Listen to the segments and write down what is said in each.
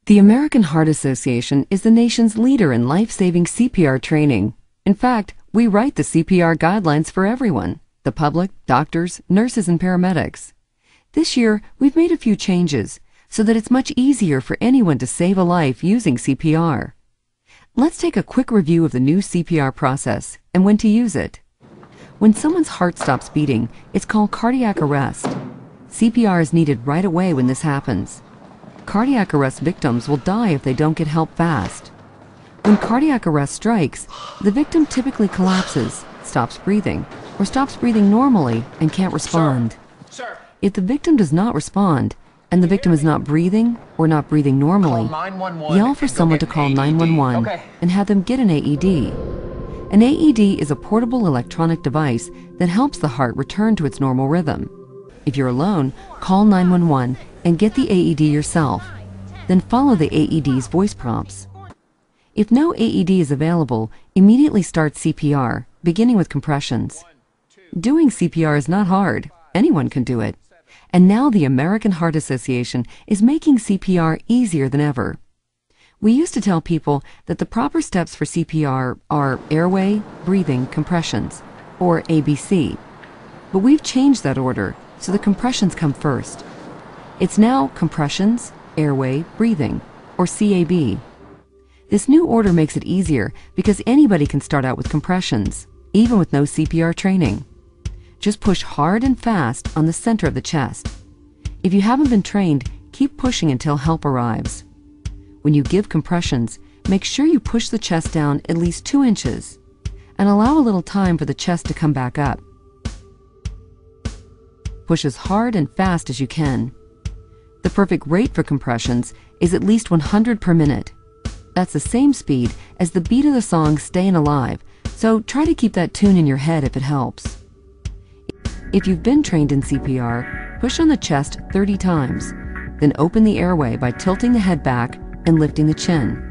The American Heart Association is the nation's leader in life-saving CPR training. In fact, we write the CPR guidelines for everyone, the public, doctors, nurses, and paramedics. This year, we've made a few changes so that it's much easier for anyone to save a life using CPR. Let's take a quick review of the new CPR process and when to use it. When someone's heart stops beating, it's called cardiac arrest. CPR is needed right away when this happens. Cardiac arrest victims will die if they don't get help fast. When cardiac arrest strikes, the victim typically collapses, stops breathing, or stops breathing normally and can't respond. Sir. If the victim does not respond, and the victim is not breathing or not breathing normally, Call 911 yell for and go someone get to call an AED. 911 Okay. and have them get an AED. An AED is a portable electronic device that helps the heart return to its normal rhythm. If you're alone, call 911 and get the AED yourself. Then follow the AED's voice prompts. If no AED is available, immediately start CPR, beginning with compressions. Doing CPR is not hard. Anyone can do it. And now the American Heart Association is making CPR easier than ever. We used to tell people that the proper steps for CPR are airway, breathing, compressions, or ABC. But we've changed that order, so the compressions come first. It's now compressions, airway, breathing, or CAB. This new order makes it easier because anybody can start out with compressions, even with no CPR training. Just push hard and fast on the center of the chest. If you haven't been trained, keep pushing until help arrives. When you give compressions, make sure you push the chest down at least 2 inches and allow a little time for the chest to come back up. Push as hard and fast as you can. The perfect rate for compressions is at least 100 per minute. That's the same speed as the beat of the song Stayin' Alive, so try to keep that tune in your head if it helps. If you've been trained in CPR, push on the chest 30 times, then open the airway by tilting the head back and lifting the chin.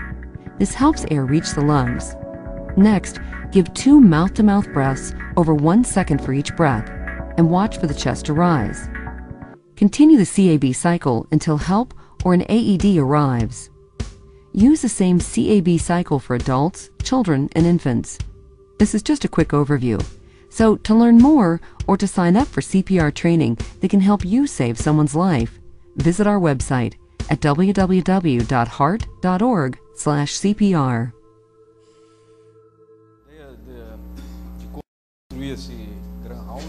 This helps air reach the lungs. Next, give 2 mouth-to-mouth breaths over 1 second for each breath, and watch for the chest to rise. Continue the CAB cycle until help or an AED arrives. Use the same CAB cycle for adults, children, and infants. This is just a quick overview. So, to learn more or to sign up for CPR training that can help you save someone's life, visit our website at www.heart.org/CPR. De construir esse Gran Round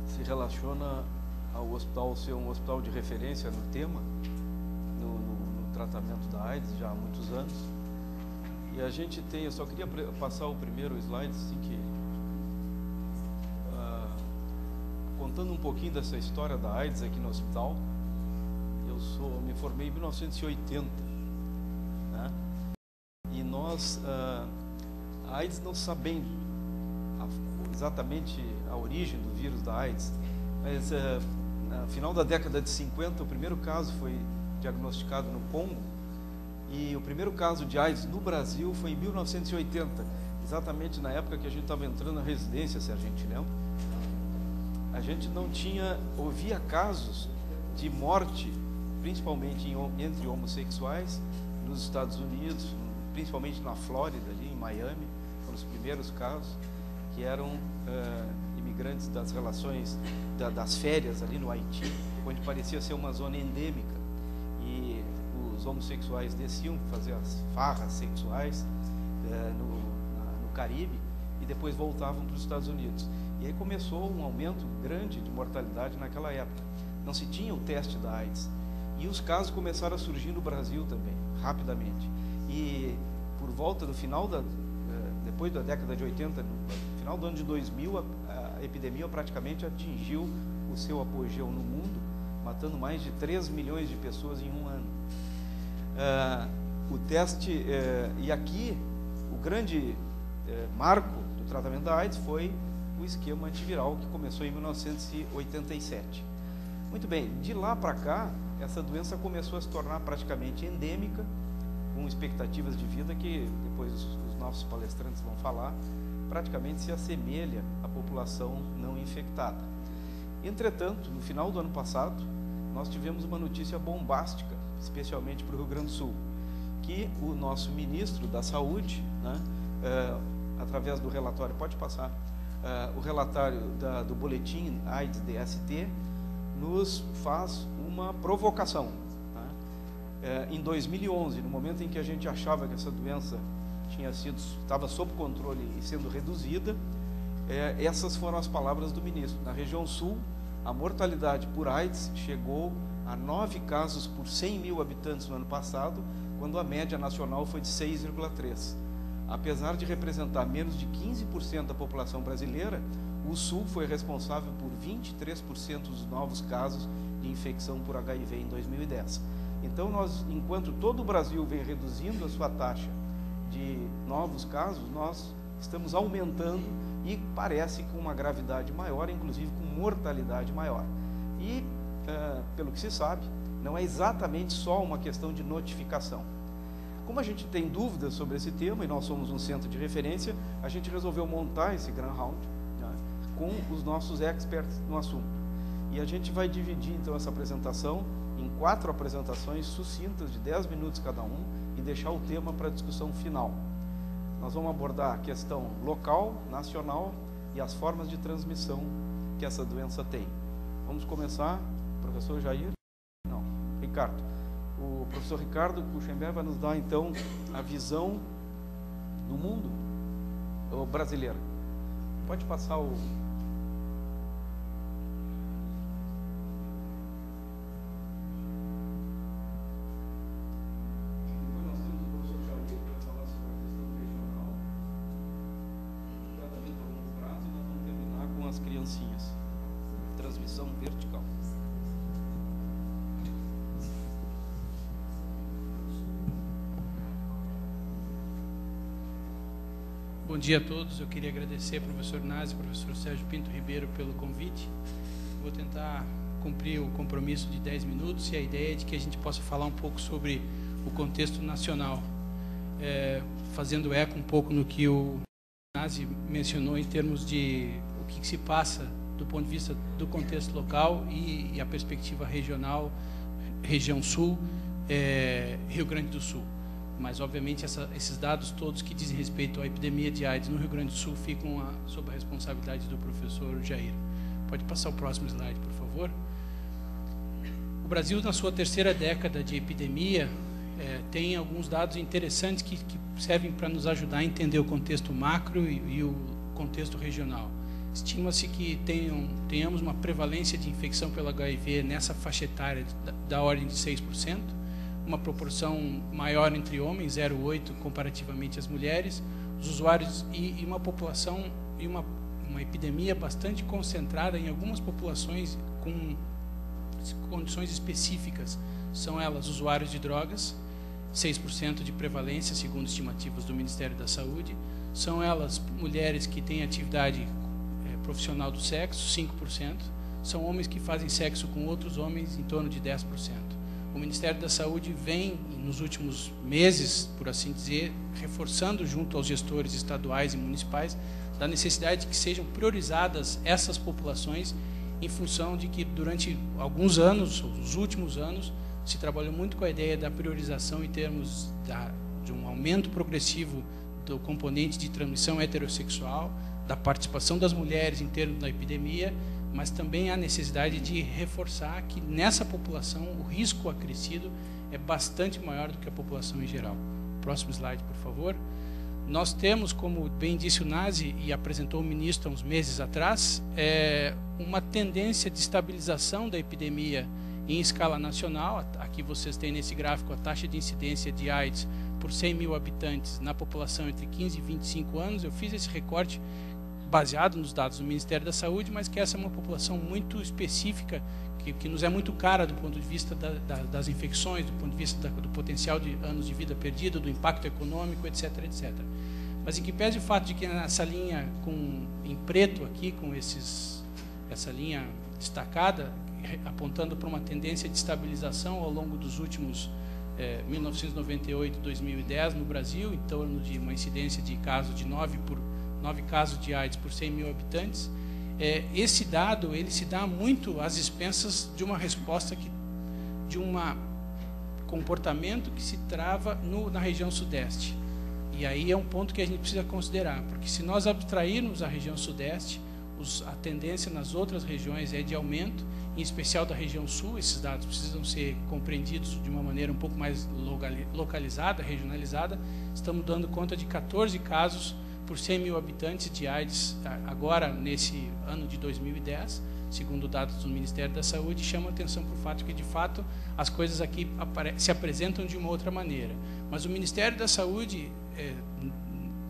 se relaciona ao hospital ser um hospital de referência no tema, no tratamento da AIDS já há muitos anos. E a gente tem, eu só queria passar o primeiro slide, assim, que contando um pouquinho dessa história da AIDS aqui no hospital. Eu me formei em 1980, né? E nós, a AIDS não sabendo exatamente a origem do vírus da AIDS, mas no final da década de 50, o primeiro caso foi diagnosticado no Congo. E o primeiro caso de AIDS no Brasil foi em 1980, exatamente na época que a gente estava entrando na residência, se a gente lembra. A gente não ouvia casos de morte, principalmente entre homossexuais, nos Estados Unidos, principalmente na Flórida, ali em Miami, foram os primeiros casos, que eram imigrantes das relações, das férias ali no Haiti, onde parecia ser uma zona endêmica. E os homossexuais desciam fazer as farras sexuais no Caribe e depois voltavam para os Estados Unidos. E aí começou um aumento grande de mortalidade naquela época. Não se tinha o teste da AIDS. E os casos começaram a surgir no Brasil também, rapidamente. E por volta do final depois da década de 80, no final do ano de 2000, a epidemia praticamente atingiu o seu apogeu no mundo, matando mais de 3 milhões de pessoas em um ano. O teste, e aqui o grande marco do tratamento da AIDS foi o esquema antiviral que começou em 1987. Muito bem, de lá para cá, essa doença começou a se tornar praticamente endêmica, com expectativas de vida que depois os nossos palestrantes vão falar, praticamente se assemelha à população não infectada. Entretanto, no final do ano passado, nós tivemos uma notícia bombástica, especialmente para o Rio Grande do Sul, que o nosso ministro da Saúde, né, através do relatório, pode passar, o relatório do boletim AIDS DST, nos faz uma provocação. Tá? Em 2011, no momento em que a gente achava que essa doença estava sob controle e sendo reduzida, essas foram as palavras do ministro. Na região sul, a mortalidade por AIDS chegou a 9 casos por 100 mil habitantes no ano passado, quando a média nacional foi de 6,3. Apesar de representar menos de 15% da população brasileira, o Sul foi responsável por 23% dos novos casos de infecção por HIV em 2010. Então, enquanto todo o Brasil vem reduzindo a sua taxa de novos casos, nós estamos aumentando e parece com uma gravidade maior, inclusive com mortalidade maior. E, pelo que se sabe, não é exatamente só uma questão de notificação. Como a gente tem dúvidas sobre esse tema, e nós somos um centro de referência, a gente resolveu montar esse Grand Round, né, com os nossos experts no assunto. E a gente vai dividir, então, essa apresentação em 4 apresentações sucintas de 10 minutos cada um e deixar o tema para a discussão final. Nós vamos abordar a questão local, nacional e as formas de transmissão que essa doença tem. Vamos começar, professor Jair? Não, Ricardo. O professor Ricardo Kuchenberg vai nos dar, então, a visão do mundo brasileiro. Pode passar o... Depois nós temos o professor Jair, que vai falar sobre a questão regional, tratamento a longo prazo, e nós vamos terminar com as criancinhas. Transmissão vertical. Bom dia a todos. Eu queria agradecer ao professor Nazi e ao professor Sérgio Pinto Ribeiro pelo convite. Vou tentar cumprir o compromisso de 10 minutos e a ideia é de que a gente possa falar um pouco sobre o contexto nacional, fazendo eco um pouco no que o Nazi mencionou em termos de o que se passa do ponto de vista do contexto local e a perspectiva regional, região sul, Rio Grande do Sul. Mas, obviamente, esses dados todos que dizem respeito à epidemia de AIDS no Rio Grande do Sul ficam sob a responsabilidade do professor Jair. Pode passar o próximo slide, por favor. O Brasil, na sua 3ª década de epidemia, tem alguns dados interessantes que servem para nos ajudar a entender o contexto macro e o contexto regional. Estima-se que tenhamos uma prevalência de infecção pelo HIV nessa faixa etária da ordem de 6%, uma proporção maior entre homens, 0,8 comparativamente às mulheres, os usuários e uma população e uma epidemia bastante concentrada em algumas populações com condições específicas. São elas usuários de drogas, 6% de prevalência, segundo estimativas do Ministério da Saúde. São elas mulheres que têm atividade profissional do sexo, 5%. São homens que fazem sexo com outros homens, em torno de 10%. O Ministério da Saúde vem, nos últimos meses, por assim dizer, reforçando junto aos gestores estaduais e municipais da necessidade de que sejam priorizadas essas populações, em função de que durante alguns anos, os últimos anos, se trabalhou muito com a ideia da priorização em termos de um aumento progressivo do componente de transmissão heterossexual, da participação das mulheres em termos da epidemia, mas também a necessidade de reforçar que nessa população o risco acrescido é bastante maior do que a população em geral. Próximo slide, por favor. Nós temos, como bem disse o Nazi e apresentou o ministro há uns meses atrás, uma tendência de estabilização da epidemia em escala nacional. Aqui vocês têm nesse gráfico a taxa de incidência de AIDS por 100 mil habitantes na população entre 15 e 25 anos. Eu fiz esse recorte baseado nos dados do Ministério da Saúde, mas que essa é uma população muito específica, que nos é muito cara do ponto de vista das infecções, do ponto de vista do potencial de anos de vida perdido, do impacto econômico, etc, etc. Mas em que pese o fato de que nessa linha em preto aqui, com essa linha destacada, apontando para uma tendência de estabilização ao longo dos últimos 1998 e 2010 no Brasil, em torno de uma incidência de casos de 9 casos de AIDS por 100 mil habitantes, esse dado ele se dá muito às expensas de uma resposta que de um comportamento que se trava na região sudeste. E aí é um ponto que a gente precisa considerar, porque se nós abstrairmos a região sudeste, a tendência nas outras regiões é de aumento, em especial da região sul. Esses dados precisam ser compreendidos de uma maneira um pouco mais localizada, regionalizada. Estamos dando conta de 14 casos por 100 mil habitantes de AIDS agora nesse ano de 2010, segundo dados do Ministério da Saúde. Chama atenção para o fato que, de fato, as coisas aqui se apresentam de uma outra maneira. Mas o Ministério da Saúde,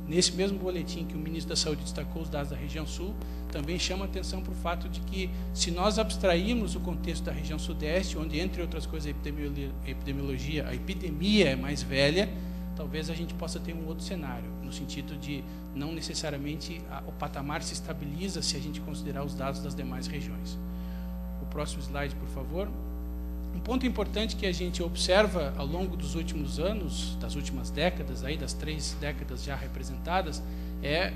nesse mesmo boletim que o Ministro da Saúde destacou os dados da região sul, também chama atenção para o fato de que, se nós abstrairmos o contexto da região sudeste, onde, entre outras coisas, a epidemia é mais velha, talvez a gente possa ter um outro cenário, no sentido de não necessariamente o patamar se estabiliza se a gente considerar os dados das demais regiões. O próximo slide, por favor. Um ponto importante que a gente observa ao longo dos últimos anos, das últimas décadas, aí, das 3 décadas já representadas, é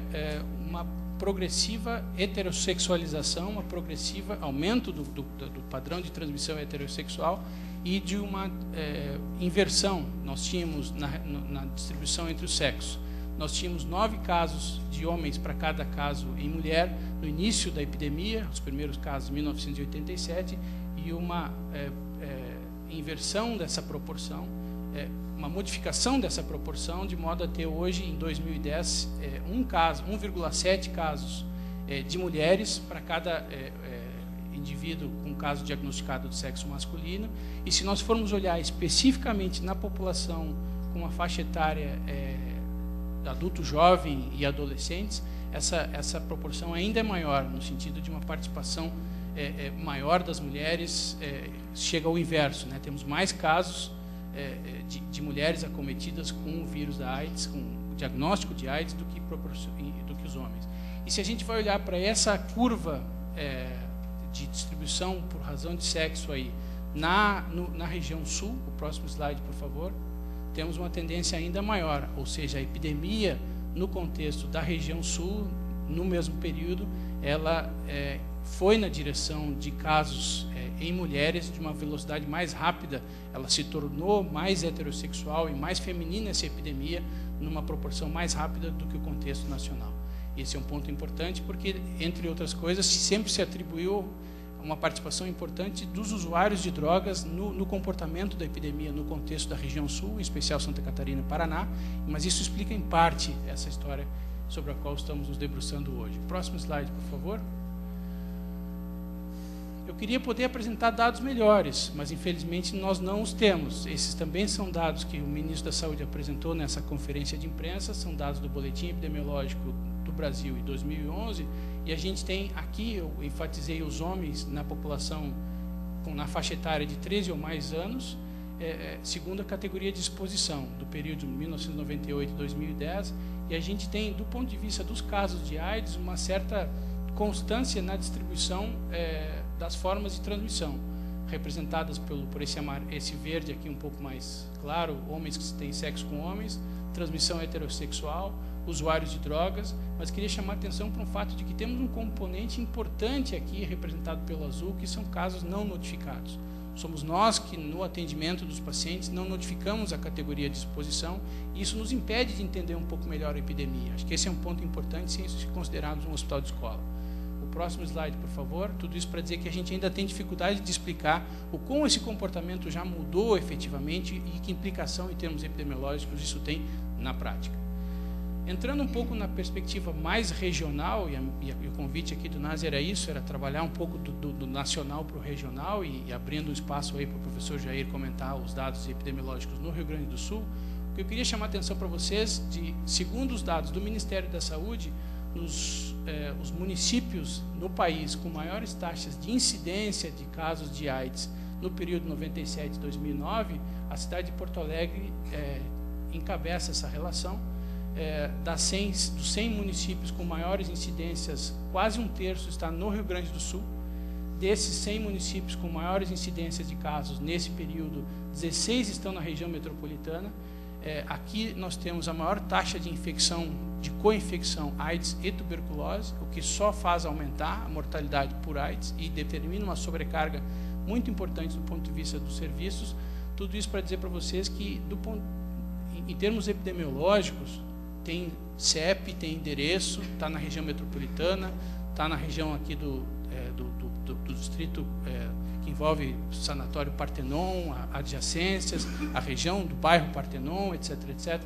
uma progressiva heterossexualização, uma progressiva aumento do padrão de transmissão heterossexual e de uma inversão. Nós tínhamos, na distribuição entre os sexos, nós tínhamos 9 casos de homens para cada caso em mulher no início da epidemia, os primeiros casos em 1987, e uma inversão dessa proporção, uma modificação dessa proporção, de modo a ter hoje, em 2010, 1,7 casos de mulheres para cada indivíduo com caso diagnosticado de sexo masculino. E se nós formos olhar especificamente na população com uma faixa etária adulto jovem e adolescentes, essa proporção ainda é maior, no sentido de uma participação maior das mulheres. Chega ao inverso, né? Temos mais casos de mulheres acometidas com o vírus da AIDS, com o diagnóstico de AIDS, do que os homens. E se a gente vai olhar para essa curva de distribuição por razão de sexo aí na região sul, o próximo slide, por favor, temos uma tendência ainda maior, ou seja, a epidemia no contexto da região sul, no mesmo período, ela foi na direção de casos em mulheres de uma velocidade mais rápida. Ela se tornou mais heterossexual e mais feminina, essa epidemia, numa proporção mais rápida do que o contexto nacional. Esse é um ponto importante porque, entre outras coisas, sempre se atribuiu uma participação importante dos usuários de drogas no comportamento da epidemia no contexto da região sul, em especial Santa Catarina e Paraná, mas isso explica em parte essa história sobre a qual estamos nos debruçando hoje. Próximo slide, por favor. Eu queria poder apresentar dados melhores, mas infelizmente nós não os temos. Esses também são dados que o Ministro da Saúde apresentou nessa conferência de imprensa, são dados do Boletim Epidemiológico do Brasil em 2011, e a gente tem aqui, eu enfatizei os homens na população na faixa etária de 13 ou mais anos, segundo a categoria de exposição, do período de 1998 e 2010, e a gente tem, do ponto de vista dos casos de AIDS, uma certa constância na distribuição das formas de transmissão, representadas por esse verde aqui um pouco mais claro, homens que têm sexo com homens, transmissão heterossexual, usuários de drogas, mas queria chamar a atenção para um fato de que temos um componente importante aqui, representado pelo azul, que são casos não notificados. Somos nós que, no atendimento dos pacientes, não notificamos a categoria de exposição, e isso nos impede de entender um pouco melhor a epidemia. Acho que esse é um ponto importante, se isso considerarmos um hospital de escola. O próximo slide, por favor. Tudo isso para dizer que a gente ainda tem dificuldade de explicar como esse comportamento já mudou efetivamente e que implicação em termos epidemiológicos isso tem na prática. Entrando um pouco na perspectiva mais regional, e o convite aqui do NAS era isso, era trabalhar um pouco do nacional para o regional e abrindo um espaço aí para o professor Jair comentar os dados epidemiológicos no Rio Grande do Sul. O que eu queria chamar a atenção para vocês, segundo os dados do Ministério da Saúde, os municípios no país com maiores taxas de incidência de casos de AIDS no período 97-2009, a cidade de Porto Alegre encabeça essa relação. Dos 100 municípios com maiores incidências, quase um terço está no Rio Grande do Sul. Desses 100 municípios com maiores incidências de casos nesse período, 16 estão na região metropolitana. Aqui nós temos a maior taxa de infecção, de co-infecção AIDS e tuberculose, o que só faz aumentar a mortalidade por AIDS e determina uma sobrecarga muito importantes do ponto de vista dos serviços. Tudo isso para dizer para vocês que, em termos epidemiológicos, tem CEP, tem endereço, está na região metropolitana, está na região aqui do distrito que envolve o Sanatório Partenon, adjacências, a região do bairro Partenon, etc, etc.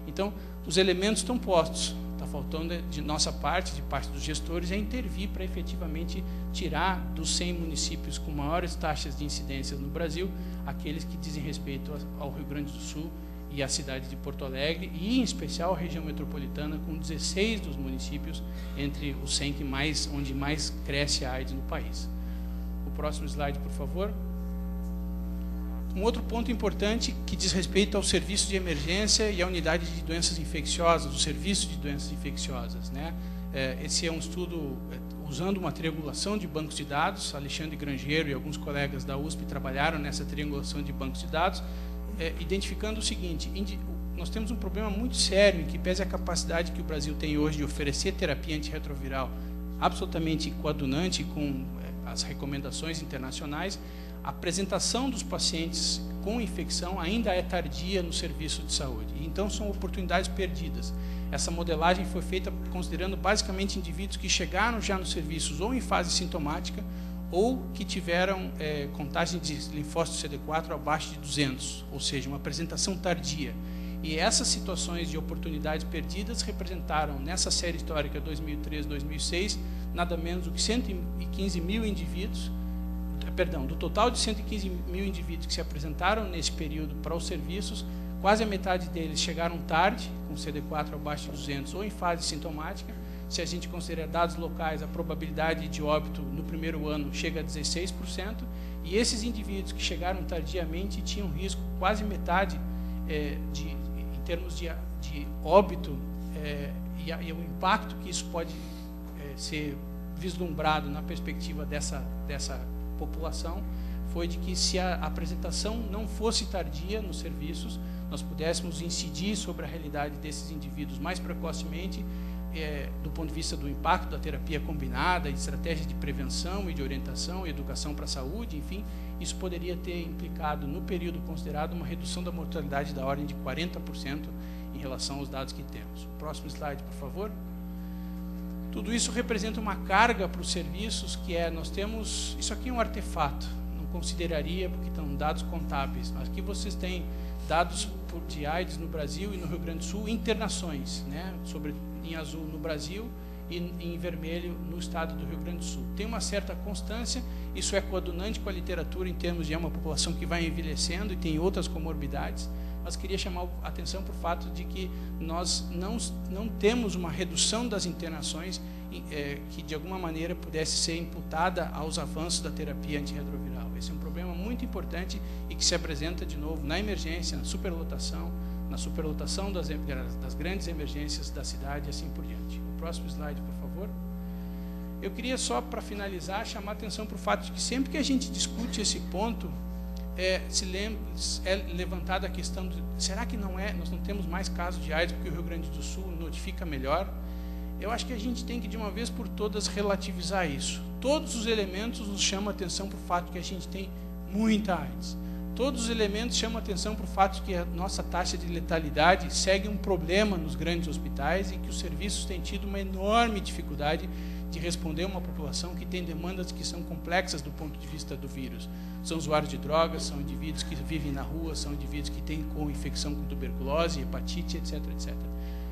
Então, os elementos estão postos. Está faltando, de nossa parte, de parte dos gestores, é intervir para efetivamente tirar dos 100 municípios com maiores taxas de incidências no Brasil, aqueles que dizem respeito ao Rio Grande do Sul e à cidade de Porto Alegre, e em especial a região metropolitana, com 16 dos municípios entre os 100 onde mais cresce a AIDS no país. O próximo slide, por favor. Um outro ponto importante que diz respeito ao serviço de emergência e à unidade de doenças infecciosas, o serviço de doenças infecciosas, né? Esse é um estudo usando uma triangulação de bancos de dados. Alexandre Grangeiro e alguns colegas da USP trabalharam nessa triangulação de bancos de dados, identificando o seguinte: nós temos um problema muito sério em que, pese a capacidade que o Brasil tem hoje de oferecer terapia antirretroviral absolutamente coadunante com as recomendações internacionais, a apresentação dos pacientes com infecção ainda é tardia no serviço de saúde. Então, são oportunidades perdidas. Essa modelagem foi feita considerando basicamente indivíduos que chegaram já nos serviços ou em fase sintomática ou que tiveram contagem de linfócito CD4 abaixo de 200, ou seja, uma apresentação tardia. E essas situações de oportunidades perdidas representaram, nessa série histórica 2003-2006, nada menos do que 115 mil indivíduos, do total de 115 mil indivíduos que se apresentaram nesse período para os serviços, quase a metade deles chegaram tarde, com CD4 abaixo de 200 ou em fase sintomática. Se a gente considerar dados locais, a probabilidade de óbito no primeiro ano chega a 16%, e esses indivíduos que chegaram tardiamente tinham risco, quase metade, em termos de óbito, e o impacto que isso pode ser vislumbrado na perspectiva dessa população, foi de que, se a apresentação não fosse tardia nos serviços, nós pudéssemos incidir sobre a realidade desses indivíduos mais precocemente, do ponto de vista do impacto da terapia combinada, estratégias de prevenção e de orientação e educação para a saúde, enfim, isso poderia ter implicado, no período considerado, uma redução da mortalidade da ordem de 40% em relação aos dados que temos. O próximo slide, por favor. Tudo isso representa uma carga para os serviços, que nós temos, isso aqui é um artefato, não consideraria porque estão dados contábeis, mas aqui vocês têm dados de AIDS no Brasil e no Rio Grande do Sul, internações, né, em azul no Brasil e em vermelho no estado do Rio Grande do Sul. Tem uma certa constância, isso é coadunante com a literatura em termos de uma população que vai envelhecendo e tem outras comorbidades, mas queria chamar a atenção para o fato de que nós não temos uma redução das internações que de alguma maneira pudesse ser imputada aos avanços da terapia antirretroviral. Esse é um problema muito importante e que se apresenta de novo na emergência, na superlotação das grandes emergências da cidade e assim por diante. O próximo slide, por favor. Eu queria só, para finalizar, chamar a atenção para o fato de que sempre que a gente discute esse ponto, é levantada a questão de, será que nós não temos mais casos de AIDS porque o Rio Grande do Sul notifica melhor? Eu acho que a gente tem que, de uma vez por todas, relativizar isso. Todos os elementos nos chamam a atenção para o fato de que a gente tem muita AIDS. Todos os elementos chamam a atenção para o fato de que a nossa taxa de letalidade segue um problema nos grandes hospitais e que os serviços têm tido uma enorme dificuldade de responder a uma população que tem demandas que são complexas do ponto de vista do vírus. São usuários de drogas, são indivíduos que vivem na rua, são indivíduos que têm infecção com tuberculose, hepatite, etc, etc.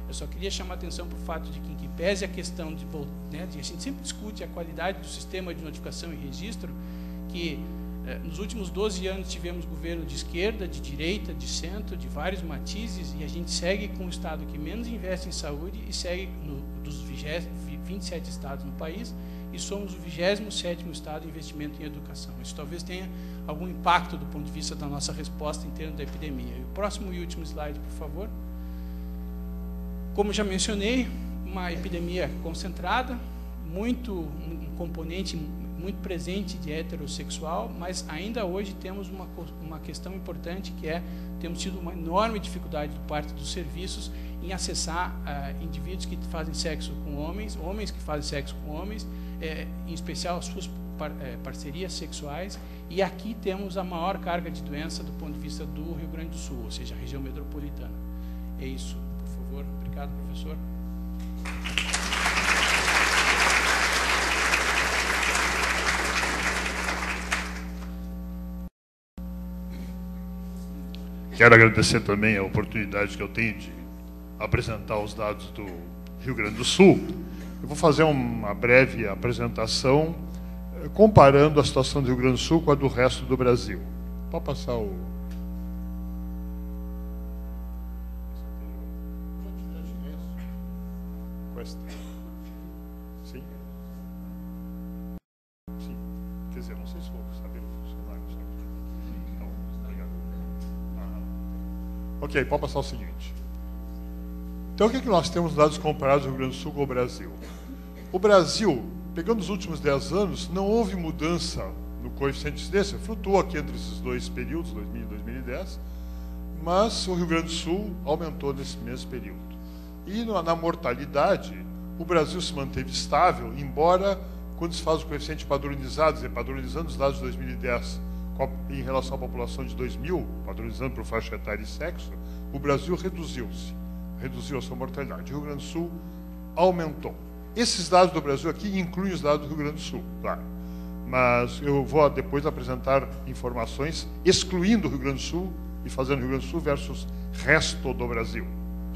Eu só queria chamar a atenção para o fato de que pese a questão de a gente sempre discute a qualidade do sistema de notificação e registro, que nos últimos 12 anos tivemos governo de esquerda, de direita, de centro, de vários matizes, e a gente segue com o estado que menos investe em saúde e segue dos 27 estados no país, e somos o 27º estado em investimento em educação. Isso talvez tenha algum impacto do ponto de vista da nossa resposta em termos da epidemia. E o próximo e último slide, por favor. Como já mencionei, uma epidemia concentrada, um componente muito presente de heterossexual, mas ainda hoje temos uma questão importante, que temos tido uma enorme dificuldade por parte dos serviços em acessar indivíduos que fazem sexo com homens que fazem sexo com homens, em especial as suas parcerias sexuais, e aqui temos a maior carga de doença do ponto de vista do Rio Grande do Sul, ou seja, a região metropolitana. É isso, por favor. Obrigado, professor. Quero agradecer também a oportunidade que eu tenho de apresentar os dados do Rio Grande do Sul. Eu vou fazer uma breve apresentação comparando a situação do Rio Grande do Sul com a do resto do Brasil. Pode passar o... Sim? Sim. Quer dizer, não sei se vou saber funcionar. Então, obrigado. Ok, pode passar o seguinte. Então, o que nós temos dados comparados do Rio Grande do Sul com o Brasil? O Brasil, pegando os últimos 10 anos, não houve mudança no coeficiente de incidência, flutuou aqui entre esses dois períodos, 2000 e 2010, mas o Rio Grande do Sul aumentou nesse mesmo período. E na mortalidade, o Brasil se manteve estável, embora, quando se faz o coeficiente padronizado, padronizando os dados de 2010 em relação à população de 2000, padronizando por faixa etária e sexo, o Brasil reduziu a sua mortalidade. O Rio Grande do Sul aumentou. Esses dados do Brasil aqui incluem os dados do Rio Grande do Sul, claro. Mas eu vou depois apresentar informações excluindo o Rio Grande do Sul e fazendo o Rio Grande do Sul versus resto do Brasil,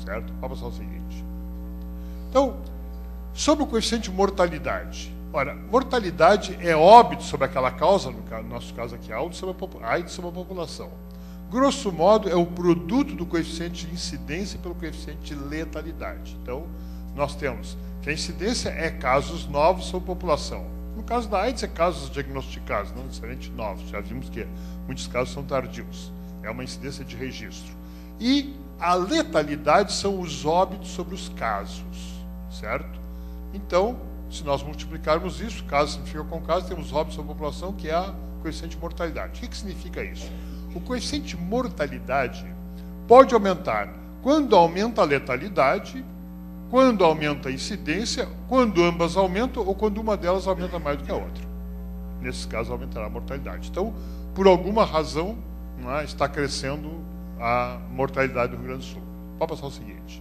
certo? Vamos passar o seguinte. Então, sobre o coeficiente de mortalidade. Ora, mortalidade é óbito sobre aquela causa, no nosso caso aqui, AIDS sobre a população. Grosso modo, é o produto do coeficiente de incidência pelo coeficiente de letalidade. Então, nós temos que a incidência é casos novos sobre a população. No caso da AIDS, é casos diagnosticados, não necessariamente novos. Já vimos que muitos casos são tardios. É uma incidência de registro. E a letalidade são os óbitos sobre os casos, certo? Então, se nós multiplicarmos isso, caso significa com caso, temos óbitos sobre a população, que é a coeficiente de mortalidade. O que significa isso? O coeficiente de mortalidade pode aumentar quando aumenta a letalidade, quando aumenta a incidência, quando ambas aumentam ou quando uma delas aumenta mais do que a outra. Nesses casos, aumentará a mortalidade. Então, por alguma razão, está crescendo a mortalidade do Rio Grande do Sul. Pode passar o seguinte.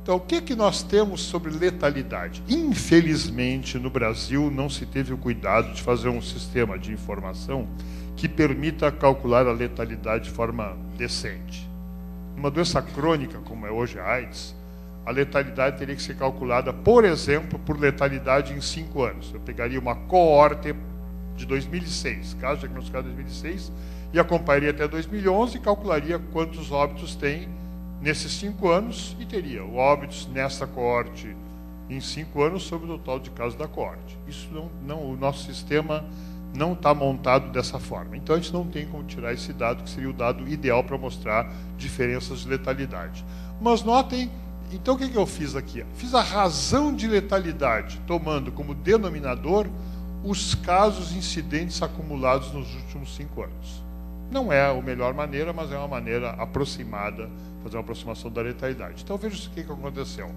Então, o que nós temos sobre letalidade? Infelizmente, no Brasil, não se teve o cuidado de fazer um sistema de informação que permita calcular a letalidade de forma decente. Uma doença crônica, como é hoje a AIDS, a letalidade teria que ser calculada, por exemplo, por letalidade em 5 anos. Eu pegaria uma coorte de 2006, caso diagnosticado em 2006, e acompanharia até 2011 e calcularia quantos óbitos tem nesses 5 anos e teria o óbitos nessa coorte em 5 anos sobre o total de casos da coorte. Isso o nosso sistema não está montado dessa forma. Então, a gente não tem como tirar esse dado, que seria o dado ideal para mostrar diferenças de letalidade. Mas notem, então, o que eu fiz aqui? Fiz a razão de letalidade, tomando como denominador os casos incidentes acumulados nos últimos 5 anos. Não é a melhor maneira, mas é uma maneira aproximada, fazer uma aproximação da letalidade. Então, veja o que aconteceu.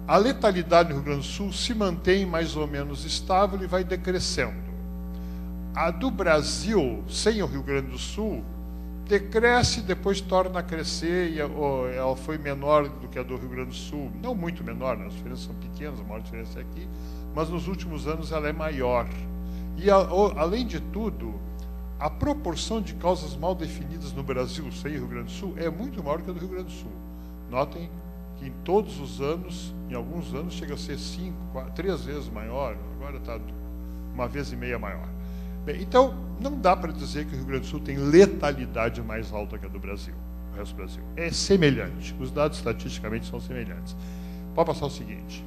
A letalidade no Rio Grande do Sul se mantém mais ou menos estável e vai decrescendo. A do Brasil, sem o Rio Grande do Sul, decresce, depois torna a crescer, e ela foi menor do que a do Rio Grande do Sul. Não muito menor, né? As diferenças são pequenas, a maior diferença é aqui, mas nos últimos anos ela é maior. E, além de tudo, a proporção de causas mal definidas no Brasil, sem o Rio Grande do Sul, é muito maior que a do Rio Grande do Sul. Notem que em todos os anos, em alguns anos, chega a ser 5, 4, 3 vezes maior, agora está 1,5 vezes maior. Bem, então, não dá para dizer que o Rio Grande do Sul tem letalidade mais alta que a do Brasil, o resto do Brasil. É semelhante, os dados estatisticamente são semelhantes. Pode passar o seguinte.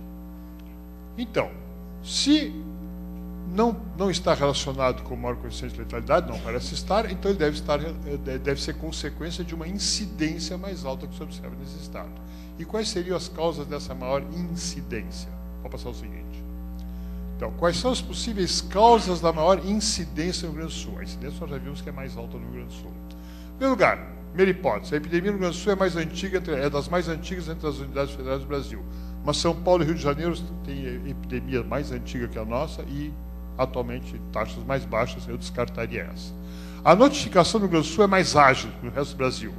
Então, se não está relacionado com o maior coeficiente de letalidade, não parece estar, então ele deve ser consequência de uma incidência mais alta que se observa nesse estado. E quais seriam as causas dessa maior incidência? Vou passar o seguinte. Então, quais são as possíveis causas da maior incidência no Rio Grande do Sul? A incidência nós já vimos que é mais alta no Rio Grande do Sul. Em primeiro lugar, primeira hipótese, a epidemia no Rio Grande do Sul é das mais antigas entre as unidades federais do Brasil. Mas São Paulo e Rio de Janeiro têm epidemia mais antiga que a nossa e atualmente taxas mais baixas, eu descartaria essa. A notificação no Rio Grande do Sul é mais ágil que no resto do Brasil.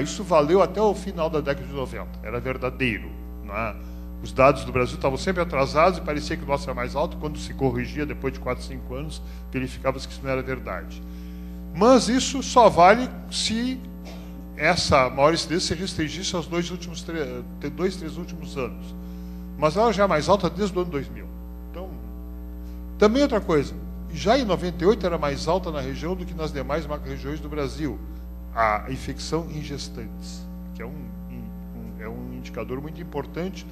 Isso valeu até o final da década de 90, era verdadeiro. Né? Os dados do Brasil estavam sempre atrasados e parecia que o nosso era mais alto. Quando se corrigia, depois de 4, 5 anos, verificava-se que isso não era verdade. Mas isso só vale se essa maior incidência se restringisse aos 2, 3 últimos anos. Mas ela já é mais alta desde o ano 2000. Então, também outra coisa, já em 98 era mais alta na região do que nas demais macro-regiões do Brasil, a infecção em gestantes, que é um indicador muito importante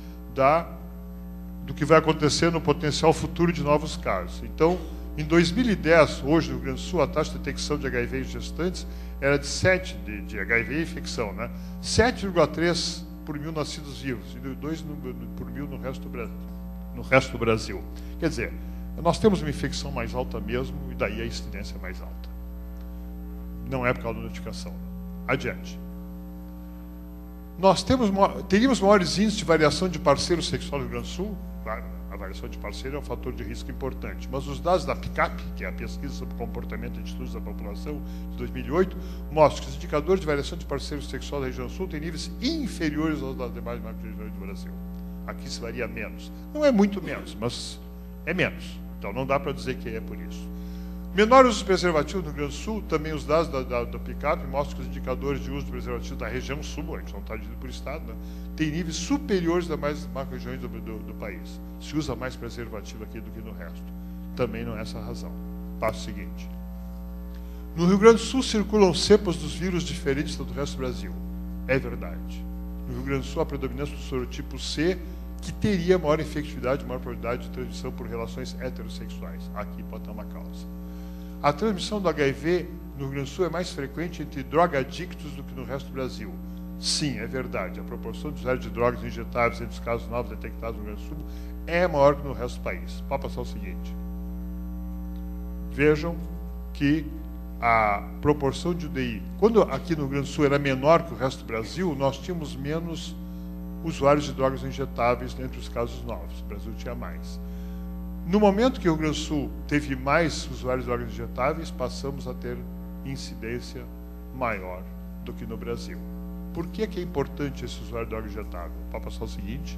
do que vai acontecer no potencial futuro de novos casos. Então, em 2010, hoje no Rio Grande do Sul, a taxa de detecção de HIV em gestantes era de 7, de HIV e infecção, né? 7,3 por mil nascidos vivos, e 2 por mil no resto do Brasil. Quer dizer, nós temos uma infecção mais alta mesmo, e daí a incidência mais alta. Não é por causa da notificação. Adiante. Nós teríamos maiores índices de variação de parceiro sexual no Rio Grande do Sul? Claro, a variação de parceiro é um fator de risco importante. Mas os dados da PICAP, que é a Pesquisa sobre Comportamento e Estudos da População, de 2008, mostram que os indicadores de variação de parceiro sexual da região sul têm níveis inferiores aos das demais macro-regiões do Brasil. Aqui se varia menos. Não é muito menos, mas é menos. Então não dá para dizer que é por isso. Menor uso de preservativo no Rio Grande do Sul, também os dados da PICAP mostram que os indicadores de uso de preservativo da região sul, a gente não está dividido por estado, né, têm níveis superiores das demais macro-regiões do país. Se usa mais preservativo aqui do que no resto. Também não é essa a razão. Passo seguinte. No Rio Grande do Sul circulam cepas dos vírus diferentes do resto do Brasil. É verdade. No Rio Grande do Sul, a predominância do sorotipo C, que teria maior infectividade, maior probabilidade de transmissão por relações heterossexuais. Aqui pode ter uma causa. A transmissão do HIV no Rio Grande do Sul é mais frequente entre drogadictos do que no resto do Brasil. Sim, é verdade. A proporção de usuários de drogas injetáveis entre os casos novos detectados no Rio Grande do Sul é maior que no resto do país. Pode passar o seguinte. Vejam que a proporção de UDI, quando aqui no Rio Grande do Sul era menor que o resto do Brasil, nós tínhamos menos usuários de drogas injetáveis entre os casos novos. O Brasil tinha mais. No momento que o Rio Grande do Sul teve mais usuários de drogas injetáveis, passamos a ter incidência maior do que no Brasil. Por que é importante esse usuário de droga injetável? Para passar o seguinte.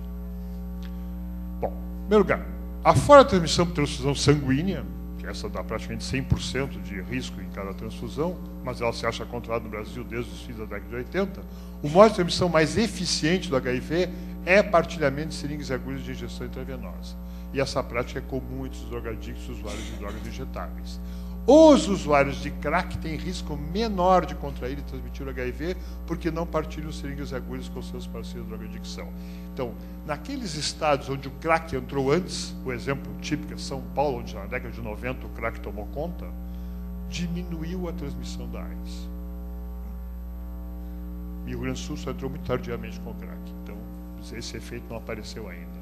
Bom, em primeiro lugar, afora a transmissão por transfusão sanguínea, que essa dá praticamente 100% de risco em cada transfusão, mas ela se acha controlada no Brasil desde os fins da década de 80, o modo de transmissão mais eficiente do HIV é partilhamento de seringas e agulhas de injeção intravenosa. E essa prática é comum entre os drogadictos e usuários de drogas injetáveis. Os usuários de crack têm risco menor de contrair e transmitir o HIV porque não partilham seringas e agulhas com seus parceiros de drogadicção. Então, naqueles estados onde o crack entrou antes, o exemplo típico é São Paulo, onde na década de 90 o crack tomou conta, diminuiu a transmissão da AIDS. E o Rio Grande do Sul só entrou muito tardiamente com o crack. Então, esse efeito não apareceu ainda.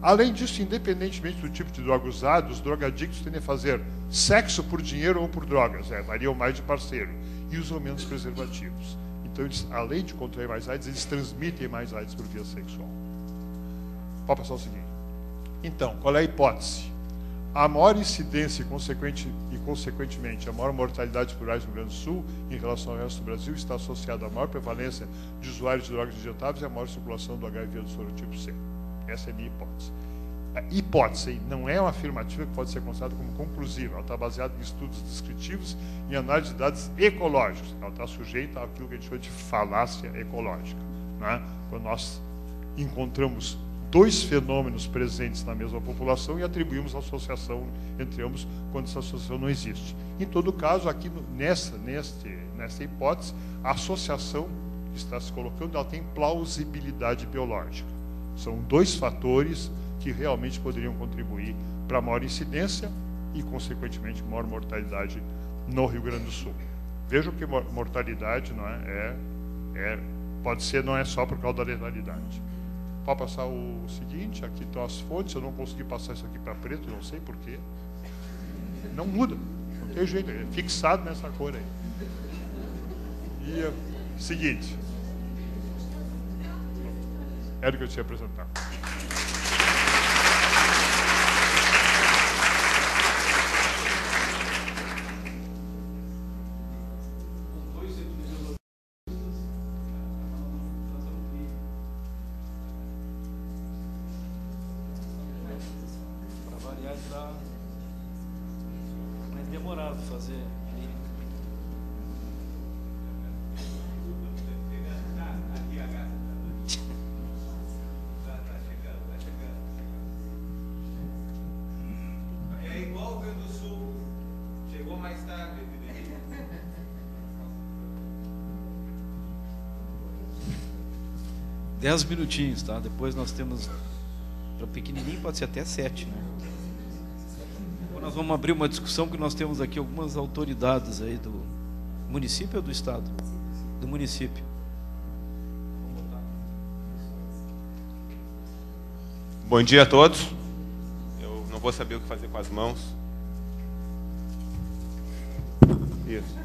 Além disso, independentemente do tipo de droga usada, os drogadictos tendem a fazer sexo por dinheiro ou por drogas, variam mais de parceiro, e usam menos preservativos. Então, eles, além de contrair mais AIDS, eles transmitem mais AIDS por via sexual. Pode passar o seguinte. Então, qual é a hipótese? A maior incidência e, consequentemente, a maior mortalidade por AIDS no Rio Grande do Sul, em relação ao resto do Brasil, está associada à maior prevalência de usuários de drogas injetáveis e à maior circulação do HIV do sorotipo C. Essa é a minha hipótese. A hipótese não é uma afirmativa que pode ser considerada como conclusiva. Ela está baseada em estudos descritivos e análise de dados ecológicos. Ela está sujeita àquilo que a gente chama de falácia ecológica. Né? Quando nós encontramos dois fenômenos presentes na mesma população e atribuímos a associação entre ambos quando essa associação não existe. Em todo caso, aqui nessa hipótese, a associação que está se colocando, ela tem plausibilidade biológica. São dois fatores que realmente poderiam contribuir para a maior incidência e, consequentemente, maior mortalidade no Rio Grande do Sul. Vejam que mortalidade não pode ser, não é só por causa da letalidade. Pode passar o seguinte, aqui estão as fontes, eu não consegui passar isso aqui para preto, não sei porquê. Não muda, não tem jeito, é fixado nessa cor aí. E seguinte. Era o que eu tinha apresentado. entrar mais demorado fazer. É igual o Rio Grande do Sul, chegou mais tarde. 10 minutinhos, tá? Depois nós temos, para pequenininho pode ser até 7, né? Depois nós vamos abrir uma discussão, que nós temos aqui algumas autoridades aí do município ou do estado? Do município. Bom dia a todos. Eu não vou saber o que fazer com as mãos. Isso.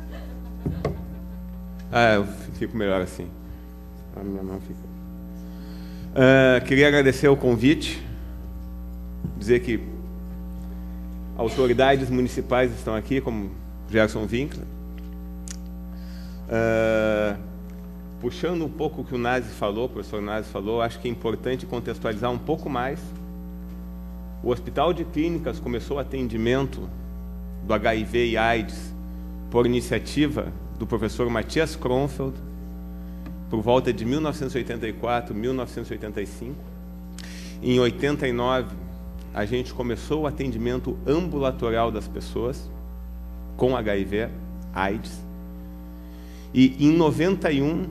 Eu fico melhor assim. A minha mão fica. Queria agradecer o convite, dizer que autoridades municipais estão aqui, como Gerson Winkler. Puxando um pouco o que o Nazi falou, o professor Nazi falou, acho que é importante contextualizar um pouco mais. O Hospital de Clínicas começou o atendimento do HIV e AIDS por iniciativa do professor Matthias Kronfeld, por volta de 1984, 1985. Em 89, a gente começou o atendimento ambulatorial das pessoas com HIV, AIDS. E em 91,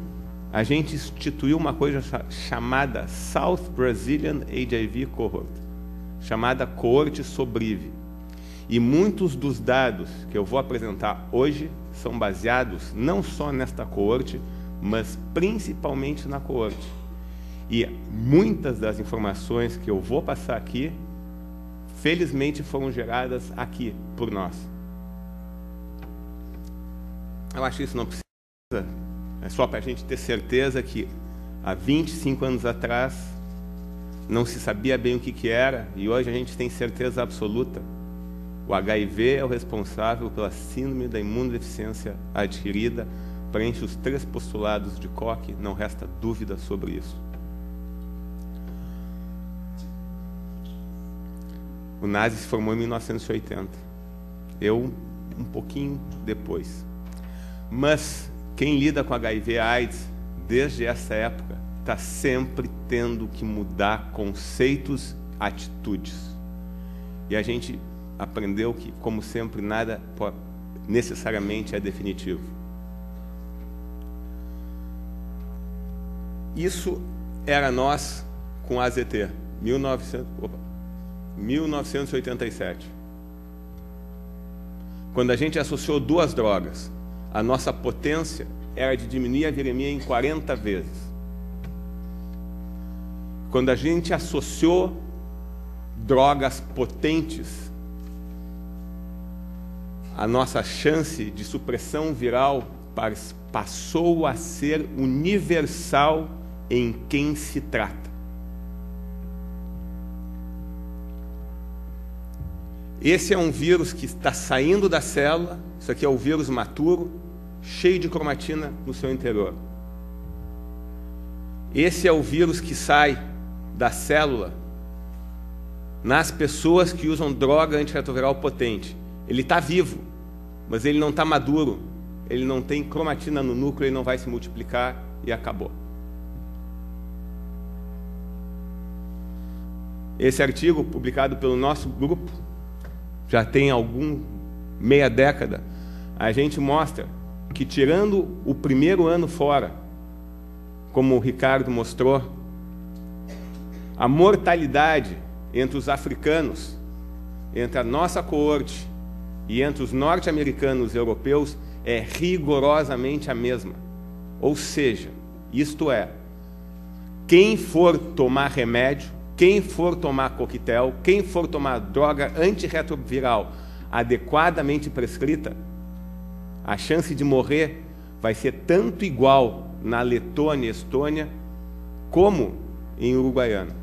a gente instituiu uma coisa chamada South Brazilian HIV Cohort, chamada Coorte Sobrive. E muitos dos dados que eu vou apresentar hoje são baseados não só nesta coorte, mas principalmente na coorte. E muitas das informações que eu vou passar aqui, felizmente foram geradas aqui, por nós. Eu acho que isso não precisa, é só para a gente ter certeza que há 25 anos atrás não se sabia bem o que era, e hoje a gente tem certeza absoluta. O HIV é o responsável pela síndrome da imunodeficiência adquirida, preenche os 3 postulados de Koch, não resta dúvida sobre isso. O Nazi se formou em 1980, eu um pouquinho depois. Mas quem lida com HIV/AIDS desde essa época está sempre tendo que mudar conceitos, atitudes. E a gente aprendeu que, como sempre, nada necessariamente é definitivo. Isso era nós com a AZT, 1987. Quando a gente associou 2 drogas, a nossa potência era de diminuir a viremia em 40 vezes. Quando a gente associou drogas potentes, a nossa chance de supressão viral passou a ser universal em quem se trata. Esse é um vírus que está saindo da célula, isso aqui é o vírus maturo, cheio de cromatina no seu interior. Esse é o vírus que sai da célula nas pessoas que usam droga antirretroviral potente. Ele está vivo, mas ele não está maduro, ele não tem cromatina no núcleo, ele não vai se multiplicar e acabou. Esse artigo, publicado pelo nosso grupo, já tem meia década, a gente mostra que, tirando o primeiro ano fora, como o Ricardo mostrou, a mortalidade entre os africanos, entre a nossa coorte e entre os norte-americanos e europeus é rigorosamente a mesma. Ou seja, isto é, quem for tomar remédio, quem for tomar coquetel, quem for tomar droga antirretroviral adequadamente prescrita, a chance de morrer vai ser tanto igual na Letônia e Estônia como em Uruguaiana.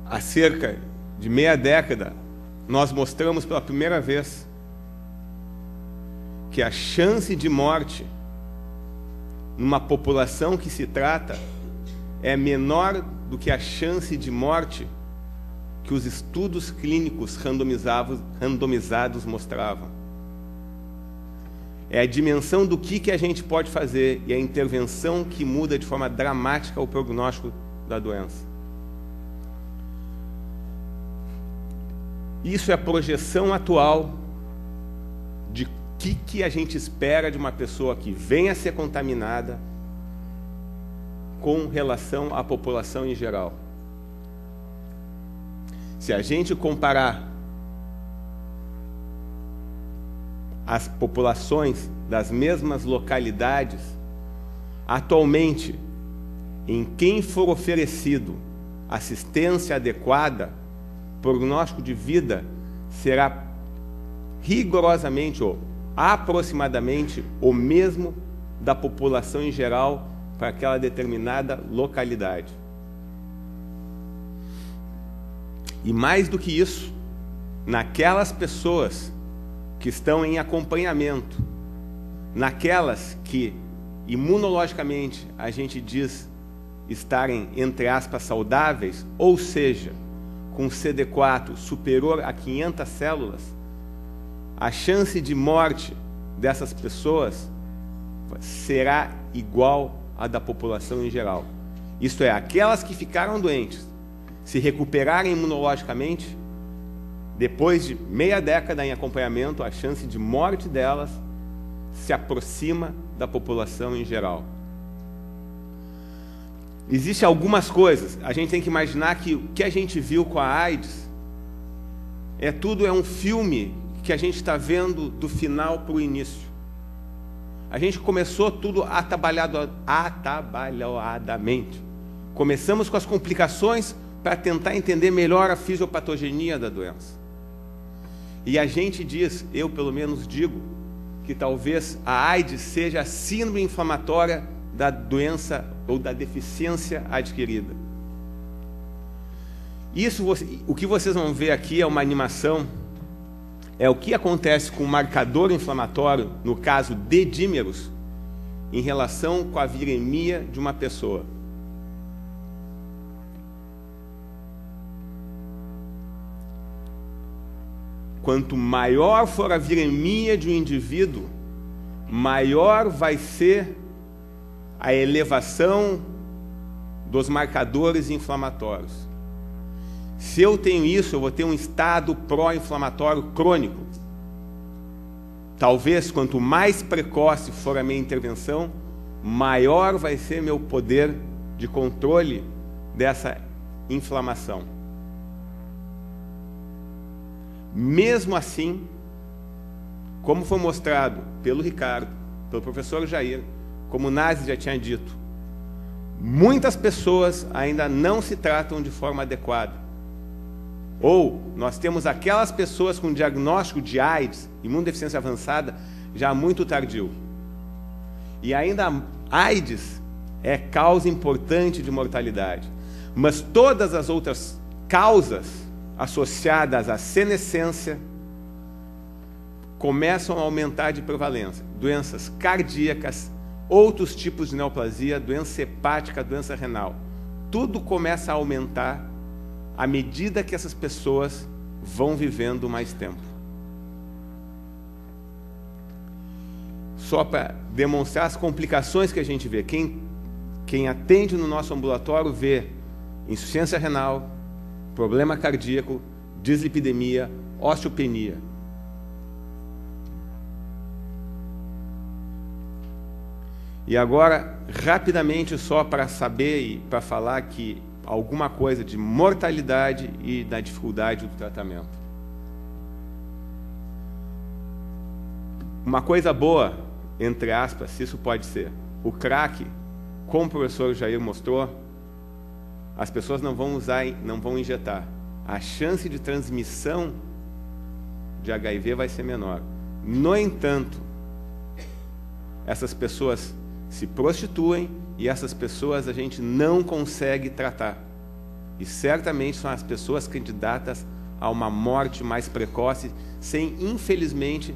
Há cerca de meia década, nós mostramos pela primeira vez que a chance de morte numa população que se trata é menor do que a chance de morte que os estudos clínicos randomizados mostravam. É a dimensão do que a gente pode fazer e a intervenção que muda de forma dramática o prognóstico da doença. Isso é a projeção atual de que a gente espera de uma pessoa que venha a ser contaminada com relação à população em geral. Se a gente comparar as populações das mesmas localidades, atualmente, em quem for oferecido assistência adequada, o prognóstico de vida será rigorosamente ou aproximadamente o mesmo da população em geral para aquela determinada localidade. E mais do que isso, naquelas pessoas que estão em acompanhamento, naquelas que imunologicamente a gente diz estarem, entre aspas, saudáveis, ou seja, com CD4 superior a 500 células, a chance de morte dessas pessoas será igual à da população em geral. Isto é, aquelas que ficaram doentes, se recuperarem imunologicamente, depois de meia década em acompanhamento, a chance de morte delas se aproxima da população em geral. Existem algumas coisas. A gente tem que imaginar que o que a gente viu com a AIDS é um filme que a gente está vendo do final para o início. A gente começou tudo atabalhadamente. Começamos com as complicações para tentar entender melhor a fisiopatogenia da doença. E a gente diz, eu pelo menos digo, que talvez a AIDS seja a síndrome inflamatória da doença ou da deficiência adquirida. O que vocês vão ver aqui é uma animação, é o que acontece com o marcador inflamatório, no caso de dímeros, em relação com a viremia de uma pessoa. Quanto maior for a viremia de um indivíduo, maior vai ser a elevação dos marcadores inflamatórios. Se eu tenho isso, eu vou ter um estado pró-inflamatório crônico. Talvez, quanto mais precoce for a minha intervenção, maior vai ser meu poder de controle dessa inflamação. Mesmo assim, como foi mostrado pelo Ricardo, pelo professor Jair, como o Nazi já tinha dito, muitas pessoas ainda não se tratam de forma adequada. Ou nós temos aquelas pessoas com diagnóstico de AIDS, imunodeficiência avançada, já muito tardio. E ainda a AIDS é causa importante de mortalidade. Mas todas as outras causas associadas à senescência começam a aumentar de prevalência. Doenças cardíacas, outros tipos de neoplasia, doença hepática, doença renal. Tudo começa a aumentar à medida que essas pessoas vão vivendo mais tempo. Só para demonstrar as complicações que a gente vê. Quem atende no nosso ambulatório vê insuficiência renal, problema cardíaco, dislipidemia, osteopenia. E agora, rapidamente, só para saber e para falar que alguma coisa de mortalidade e da dificuldade do tratamento. Uma coisa boa, entre aspas, se isso pode ser, o crack, como o professor Jair mostrou, as pessoas não vão usar, não vão injetar. A chance de transmissão de HIV vai ser menor. No entanto, essas pessoas se prostituem e essas pessoas a gente não consegue tratar. E certamente são as pessoas candidatas a uma morte mais precoce, sem, infelizmente,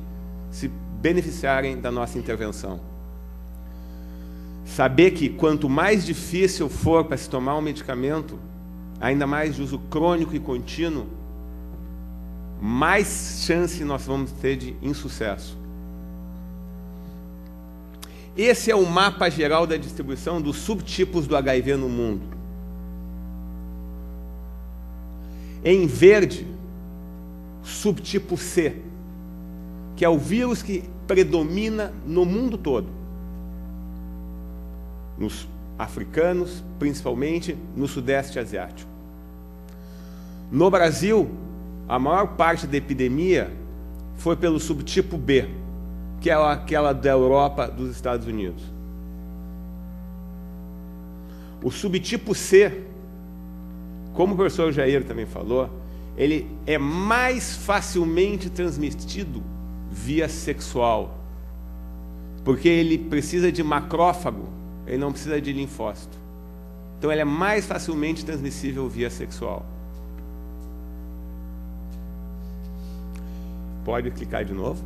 se beneficiarem da nossa intervenção. saber que quanto mais difícil for para se tomar um medicamento, ainda mais de uso crônico e contínuo, mais chance nós vamos ter de insucesso. Esse é o mapa geral da distribuição dos subtipos do HIV no mundo. Em verde, subtipo C, que é o vírus que predomina no mundo todo. Nos africanos, principalmente no Sudeste Asiático. No Brasil, a maior parte da epidemia foi pelo subtipo B, que é aquela da Europa, dos Estados Unidos. O subtipo C, como o professor Jair também falou, ele é mais facilmente transmitido via sexual, porque ele precisa de macrófago, ele não precisa de linfócito. Então ele é mais facilmente transmissível via sexual. Pode clicar de novo.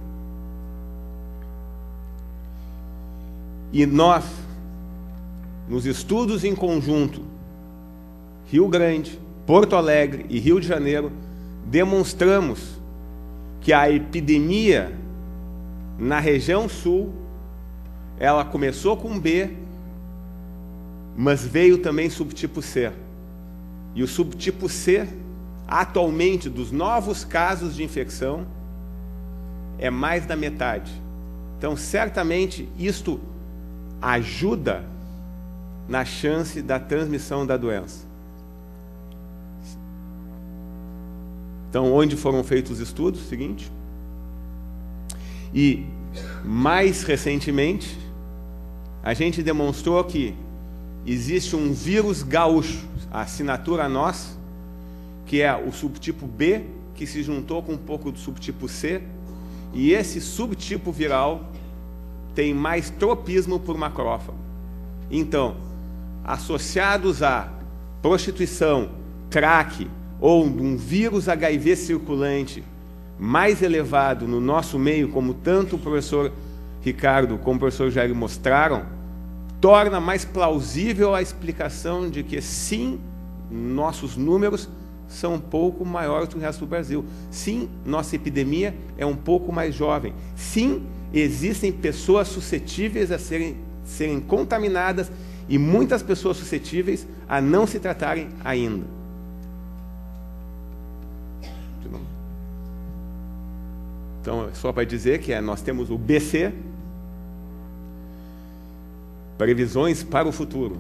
E nós, nos estudos em conjunto, Rio Grande, Porto Alegre e Rio de Janeiro, demonstramos que a epidemia na região sul, ela começou com B, mas veio também subtipo C. E o subtipo C, atualmente, dos novos casos de infecção, é mais da metade. Então, certamente, isto ajuda na chance da transmissão da doença. Então, onde foram feitos os estudos? Seguinte. E, mais recentemente, a gente demonstrou que existe um vírus gaúcho, a assinatura nossa, que é o subtipo B, que se juntou com um pouco do subtipo C, e esse subtipo viral tem mais tropismo por macrófago. Então, associados a prostituição, crack ou um vírus HIV circulante mais elevado no nosso meio, como tanto o professor Ricardo como o professor Jair mostraram, torna mais plausível a explicação de que, sim, nossos números são um pouco maiores que o resto do Brasil. Sim, nossa epidemia é um pouco mais jovem. Sim, existem pessoas suscetíveis a serem contaminadas e muitas pessoas suscetíveis a não se tratarem ainda. Então, só para dizer que nós temos o BC, previsões para o futuro.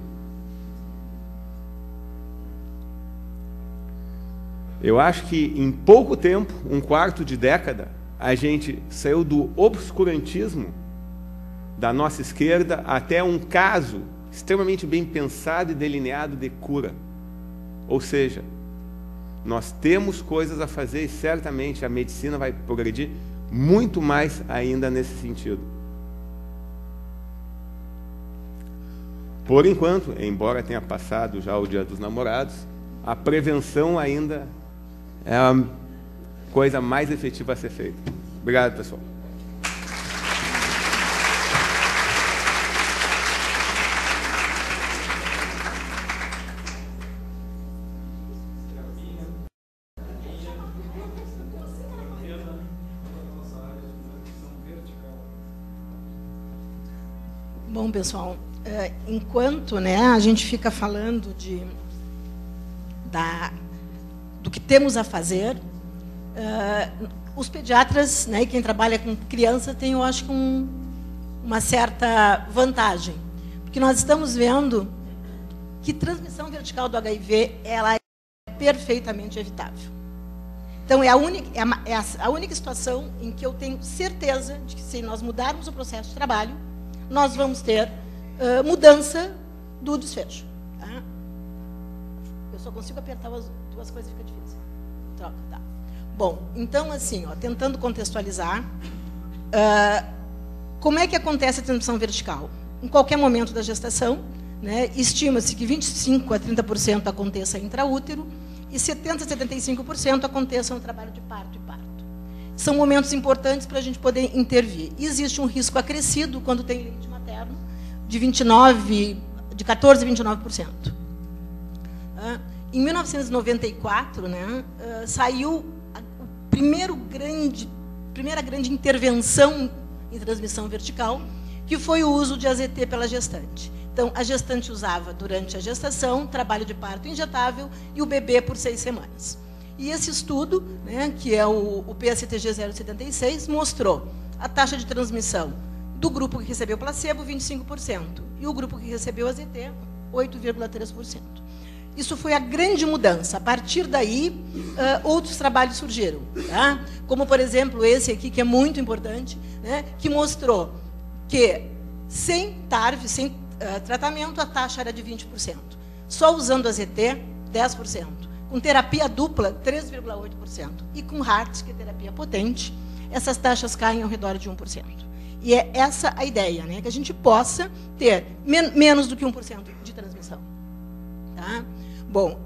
Eu acho que em pouco tempo, um quarto de década, a gente saiu do obscurantismo da nossa esquerda até um caso extremamente bem pensado e delineado de cura. Ou seja, nós temos coisas a fazer e certamente a medicina vai progredir muito mais ainda nesse sentido. Por enquanto, embora tenha passado já o Dia dos Namorados, a prevenção ainda é a coisa mais efetiva a ser feita. Obrigado, pessoal. Bom, pessoal, enquanto a gente fica falando do que temos a fazer, os pediatras, e quem trabalha com criança tem, eu acho, uma certa vantagem, porque nós estamos vendo que transmissão vertical do HIV ela é perfeitamente evitável. Então, é a única situação em que eu tenho certeza de que, se nós mudarmos o processo de trabalho, nós vamos ter mudança do desfecho. Tá? Eu só consigo apertar as duas coisas e fica difícil. Troca, tá. Bom, então, assim, tentando contextualizar, como é que acontece a transmissão vertical? Em qualquer momento da gestação, estima-se que 25% a 30% aconteça intraútero e 70% a 75% aconteça no trabalho de parto e parto. São momentos importantes para a gente poder intervir. Existe um risco acrescido quando tem leite materno de 14% a 29%. Em 1994, né, saiu a primeira grande intervenção em transmissão vertical, que foi o uso de AZT pela gestante. Então, a gestante usava durante a gestação, trabalho de parto injetável e o bebê por 6 semanas. E esse estudo, né, que é o PSTG 076, mostrou a taxa de transmissão do grupo que recebeu placebo, 25%, e o grupo que recebeu AZT, 8,3%. Isso foi a grande mudança. A partir daí, outros trabalhos surgiram, tá? Como, por exemplo, esse aqui, que é muito importante, né, que mostrou que sem TARV, sem tratamento, a taxa era de 20%. Só usando AZT, 10%. Com terapia dupla, 3,8%. E com HARTS, que é terapia potente, essas taxas caem ao redor de 1%. E é essa a ideia, né? Que a gente possa ter menos do que 1% de transmissão. Tá? Bom,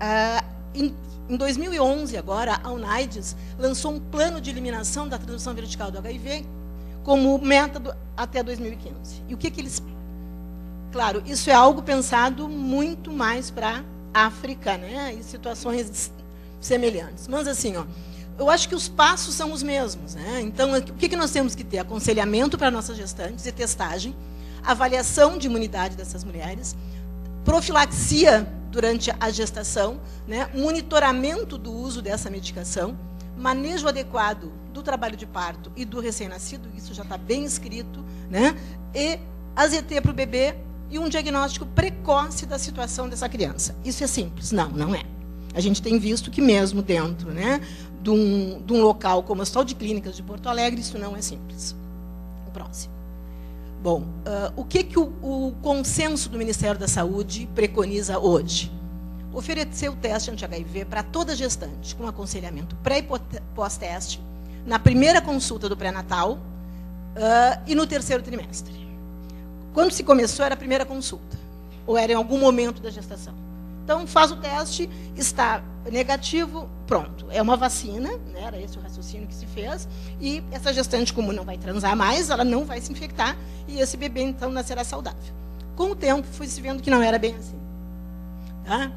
em 2011, agora, a UNAIDS lançou um plano de eliminação da transmissão vertical do HIV como meta até 2015. E o que eles... Claro, isso é algo pensado muito mais para a África, né? E situações semelhantes. Mas, assim, ó, eu acho que os passos são os mesmos, né? Então, o que nós temos que ter? Aconselhamento para nossas gestantes e testagem, avaliação de imunidade dessas mulheres, profilaxia durante a gestação, né? Monitoramento do uso dessa medicação, manejo adequado do trabalho de parto e do recém-nascido, isso já está bem escrito, né? E AZT para o bebê e um diagnóstico precoce da situação dessa criança. Isso é simples? Não, não é. A gente tem visto que mesmo dentro, né, de um local como o Hospital de Clínicas de Porto Alegre, isso não é simples. O próximo. Bom, o que o consenso do Ministério da Saúde preconiza hoje? Oferecer o teste anti-HIV para toda gestante, com aconselhamento pré e pós-teste, na primeira consulta do pré-natal e no 3º trimestre. Quando se começou, era a primeira consulta, ou era em algum momento da gestação. Então, faz o teste, está negativo, pronto. É uma vacina, né? Era esse o raciocínio que se fez, e essa gestante, como não vai transar mais, ela não vai se infectar, e esse bebê, então, nascerá saudável. Com o tempo, foi se vendo que não era bem assim. Tá?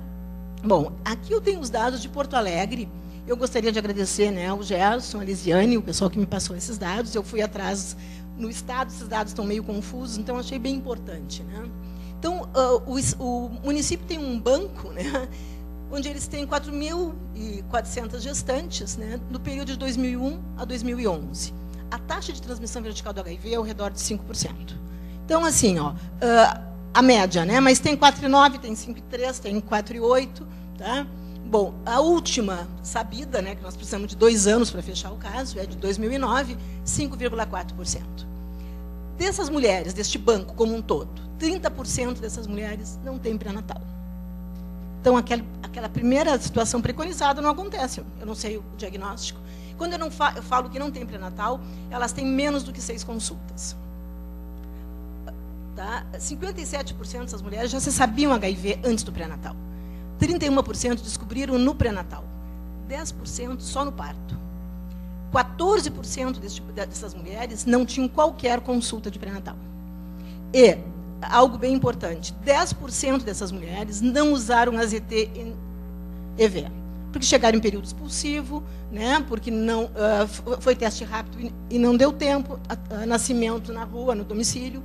Bom, aqui eu tenho os dados de Porto Alegre. Eu gostaria de agradecer, né, ao Gerson, a Lisiane, o pessoal que me passou esses dados. Eu fui atrás no Estado, esses dados estão meio confusos, então achei bem importante, né? Então, o município tem um banco, né, onde eles têm 4.400 gestantes, né, no período de 2001 a 2011. A taxa de transmissão vertical do HIV é ao redor de 5%. Então, assim, ó, a média, né, mas tem 4,9, tem 5,3, tem 4,8, tá? Bom, a última sabida, né, que nós precisamos de 2 anos para fechar o caso, é de 2009, 5,4%. Dessas mulheres, deste banco como um todo, 30% dessas mulheres não têm pré-natal. Então, aquela primeira situação preconizada não acontece. Eu não sei o diagnóstico. Quando eu falo que não tem pré-natal, elas têm menos do que 6 consultas. Tá? 57% dessas mulheres já se sabiam HIV antes do pré-natal. 31% descobriram no pré-natal, 10% só no parto. 14% dessas mulheres não tinham qualquer consulta de pré-natal. E, algo bem importante, 10% dessas mulheres não usaram AZT em EV, porque chegaram em período expulsivo, né, porque não, foi teste rápido e não deu tempo, nascimento na rua, no domicílio.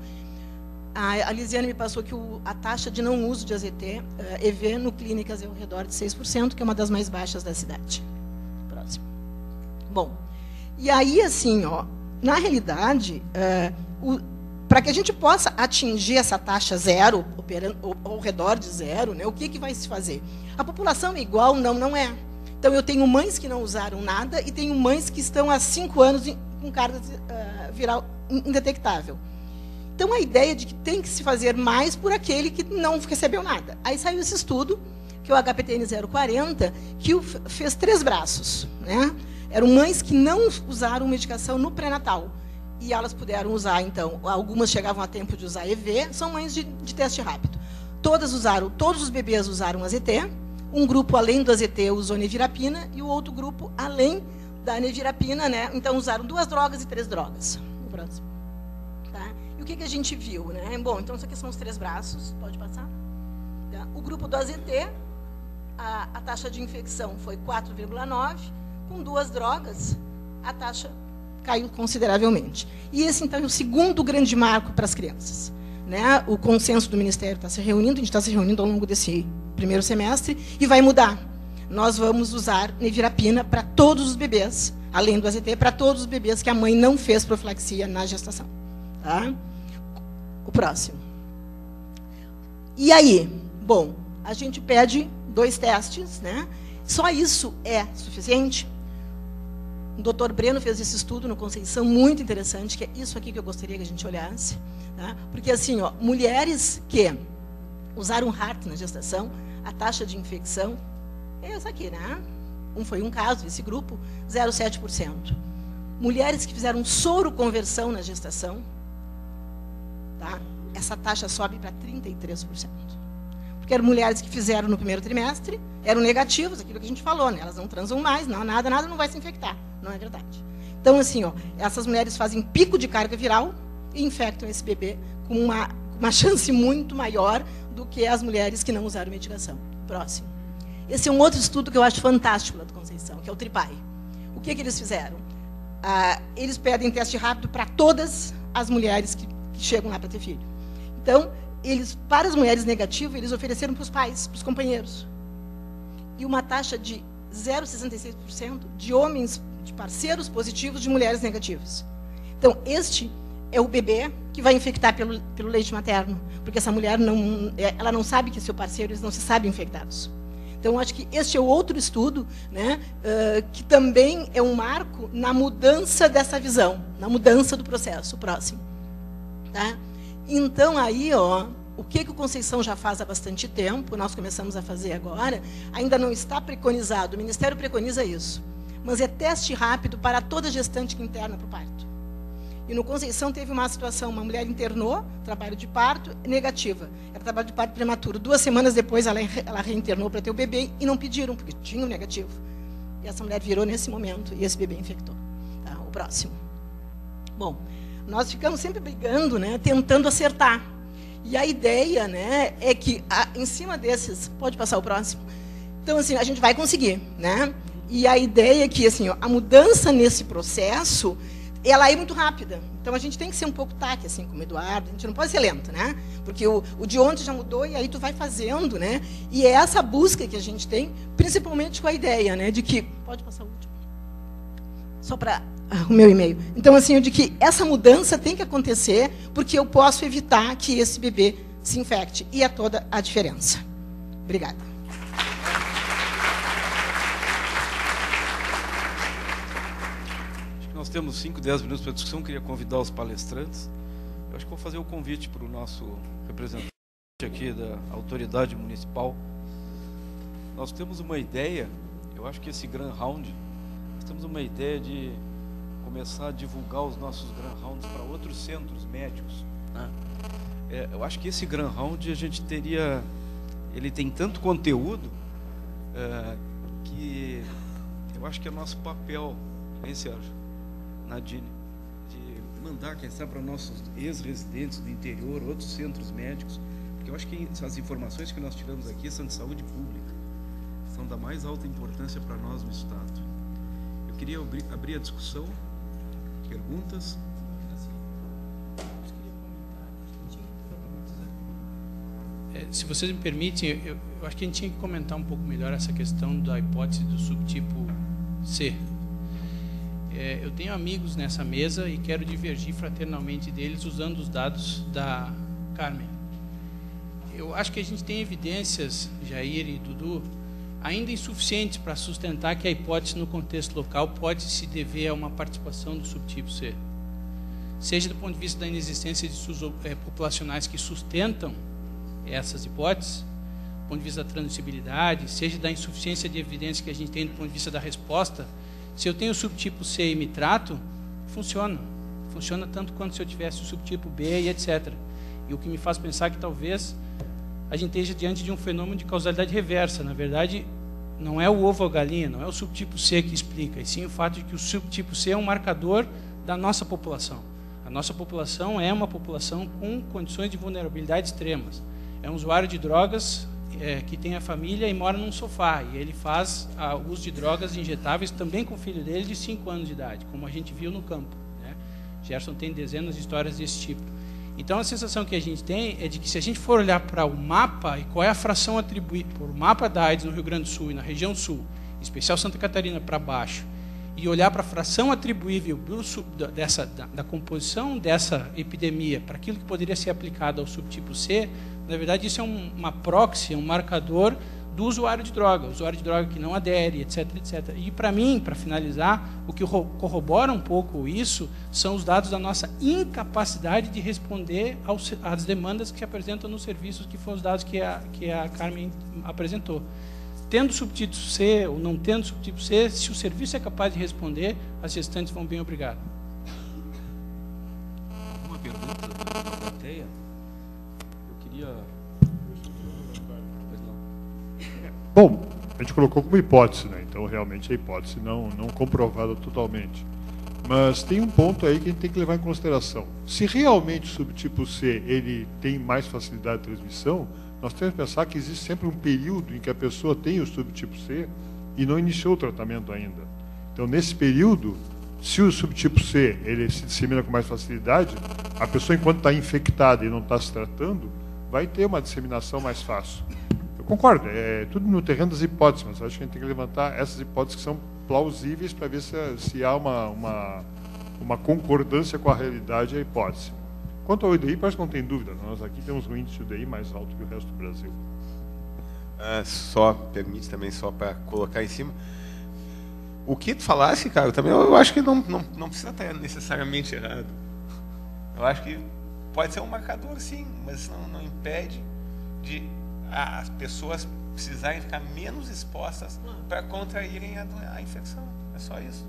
A Lisiane me passou que a taxa de não uso de AZT EV no clínicas é ao redor de 6%, que é uma das mais baixas da cidade. Próximo. Bom, e aí, assim, ó, na realidade, para que a gente possa atingir essa taxa zero, ao redor de zero, né, o que vai se fazer? A população é igual? Não, não é. Então, eu tenho mães que não usaram nada e tenho mães que estão há 5 anos com carga viral indetectável. Então, a ideia de que tem que se fazer mais por aquele que não recebeu nada. Aí saiu esse estudo, que é o HPTN 040, que fez 3 braços, né? Eram mães que não usaram medicação no pré-natal. E elas puderam usar, então, algumas chegavam a tempo de usar EV, são mães de teste rápido. Todos os bebês usaram AZT, um grupo, além do AZT, usou nevirapina, e o outro grupo, além da nevirapina, né? Então, usaram 2 drogas e 3 drogas. No próximo. Tá? E o que a gente viu, né? Bom, então isso aqui são os 3 braços, pode passar? Tá? O grupo do AZT, a taxa de infecção foi 4,9, com 2 drogas, a taxa caiu consideravelmente. E esse, então, é o segundo grande marco para as crianças. Né? O consenso do Ministério está se reunindo, a gente está se reunindo ao longo desse primeiro semestre, e vai mudar. Nós vamos usar nevirapina para todos os bebês, além do AZT, para todos os bebês que a mãe não fez profilaxia na gestação. Tá? O próximo. E aí? Bom, a gente pede 2 testes, né? Só isso é suficiente? O doutor Breno fez esse estudo no Conceição, muito interessante, que é isso aqui que eu gostaria que a gente olhasse. Tá? Porque, assim, ó, mulheres que usaram HAART na gestação, a taxa de infecção é essa aqui, né? Foi um caso, esse grupo, 0,7%. Mulheres que fizeram soroconversão na gestação, tá? Essa taxa sobe para 33%. Porque eram mulheres que fizeram no primeiro trimestre, eram negativos, aquilo que a gente falou, né? Elas não transam mais, nada não vai se infectar. Não é verdade. Então, assim, ó, essas mulheres fazem pico de carga viral e infectam esse bebê com uma chance muito maior do que as mulheres que não usaram medicação. Próximo. Esse é um outro estudo que eu acho fantástico lá do Conceição, que é o TRIPAI. O que eles fizeram? Eles pedem teste rápido para todas as mulheres que chegam lá para ter filho. Então, para as mulheres negativas, eles ofereceram para os pais, para os companheiros. E uma taxa de 0,66% de homens, de parceiros positivos de mulheres negativas. Então, este é o bebê que vai infectar pelo leite materno, porque essa mulher ela não sabe que é seu parceiro, eles não se sabem infectados. Então, acho que este é o outro estudo, né, que também é um marco na mudança dessa visão, na mudança do processo. Próximo. Tá? Então, aí, ó, o que o Conceição já faz há bastante tempo, nós começamos a fazer agora, ainda não está preconizado, o Ministério preconiza isso, mas é teste rápido para toda gestante que interna para o parto. E no Conceição teve uma situação, uma mulher internou, trabalho de parto, negativa. Era trabalho de parto prematuro. 2 semanas depois ela reinternou para ter o bebê e não pediram, porque tinha o negativo. E essa mulher virou nesse momento e esse bebê infectou. Tá, o próximo. Bom, nós ficamos sempre brigando, né, tentando acertar. E a ideia, né, é que, em cima desses... Pode passar o próximo? Então, assim, a gente vai conseguir, né? E a ideia é que, assim, ó, a mudança nesse processo, ela é muito rápida. Então, a gente tem que ser um pouco taque, assim, como o Eduardo. A gente não pode ser lento, né? Porque o de ontem já mudou e aí tu vai fazendo, né? E é essa busca que a gente tem, principalmente com a ideia, né, de que... Pode passar o último? Só para... o meu e-mail. Então, assim, de que essa mudança tem que acontecer porque eu posso evitar que esse bebê se infecte. E é toda a diferença. Obrigada. Acho que nós temos 5, 10 minutos para discussão. Queria convidar os palestrantes. Eu acho que vou fazer o convite para o nosso representante aqui da autoridade municipal. Nós temos uma ideia, eu acho que esse Grand Round, nós temos uma ideia de começar a divulgar os nossos Grand Rounds para outros centros médicos, né? Eu acho que esse Grand Round a gente teria, ele tem tanto conteúdo que eu acho que é nosso papel, hein, Sérgio, Nadine, de mandar, quem sabe, para nossos ex-residentes do interior, outros centros médicos, porque eu acho que as informações que nós tiramos aqui são de saúde pública, são da mais alta importância para nós no Estado. Eu queria abrir a discussão. Perguntas? Se vocês me permitem, eu acho que a gente tinha que comentar um pouco melhor essa questão da hipótese do subtipo C. Eu tenho amigos nessa mesa e quero divergir fraternalmente deles usando os dados da Carmen. Eu acho que a gente tem evidências, Jair e Dudu, ainda insuficientes para sustentar que a hipótese no contexto local pode se dever a uma participação do subtipo C. Seja do ponto de vista da inexistência de estudos populacionais que sustentam essas hipóteses, do ponto de vista da transmissibilidade, seja da insuficiência de evidência que a gente tem do ponto de vista da resposta. Se eu tenho o subtipo C e me trato, funciona. Funciona tanto quanto se eu tivesse o subtipo B e etc. E o que me faz pensar que talvez a gente esteja diante de um fenômeno de causalidade reversa. Na verdade, não é o ovo ou a galinha, não é o subtipo C que explica, e sim o fato de que o subtipo C é um marcador da nossa população. A nossa população é uma população com condições de vulnerabilidade extremas. É um usuário de drogas que tem a família e mora num sofá, e ele faz uso de drogas injetáveis também com o filho dele de 5 anos de idade, como a gente viu no campo, né? Gerson tem dezenas de histórias desse tipo. Então a sensação que a gente tem é de que, se a gente for olhar para o mapa e qual é a fração atribuída por mapa da AIDS no Rio Grande do Sul e na região sul, em especial Santa Catarina para baixo, e olhar para a fração atribuível da composição dessa epidemia para aquilo que poderia ser aplicado ao subtipo C, na verdade isso é uma proxy, um marcador do usuário de droga, que não adere, etc, etc. E para mim, para finalizar, o que corrobora um pouco isso são os dados da nossa incapacidade de responder às demandas que se apresentam nos serviços, que foram os dados que a Carmen apresentou. Tendo subtipo C ou não tendo subtipo C, se o serviço é capaz de responder, as gestantes vão bem, obrigado. Alguma pergunta da plateia? Eu queria... Bom, a gente colocou como hipótese, né? Então realmente a hipótese não comprovada totalmente. Mas tem um ponto aí que a gente tem que levar em consideração. Se realmente o subtipo C ele tem mais facilidade de transmissão, nós temos que pensar que existe sempre um período em que a pessoa tem o subtipo C e não iniciou o tratamento ainda. Então, nesse período, se o subtipo C ele se dissemina com mais facilidade, a pessoa, enquanto está infectada e não está se tratando, vai ter uma disseminação mais fácil. Eu concordo, é tudo no terreno das hipóteses, mas acho que a gente tem que levantar essas hipóteses que são plausíveis para ver se há uma concordância com a realidade e a hipótese. Quanto ao IDI, parece que não tem dúvida. Nós aqui temos um índice de IDI mais alto que o resto do Brasil. Só permite também, só para colocar em cima. O que tu falasse, cara, também eu acho que não precisa estar necessariamente errado. Eu acho que pode ser um marcador, sim, mas não impede de as pessoas precisarem ficar menos expostas para contraírem a infecção. É só isso.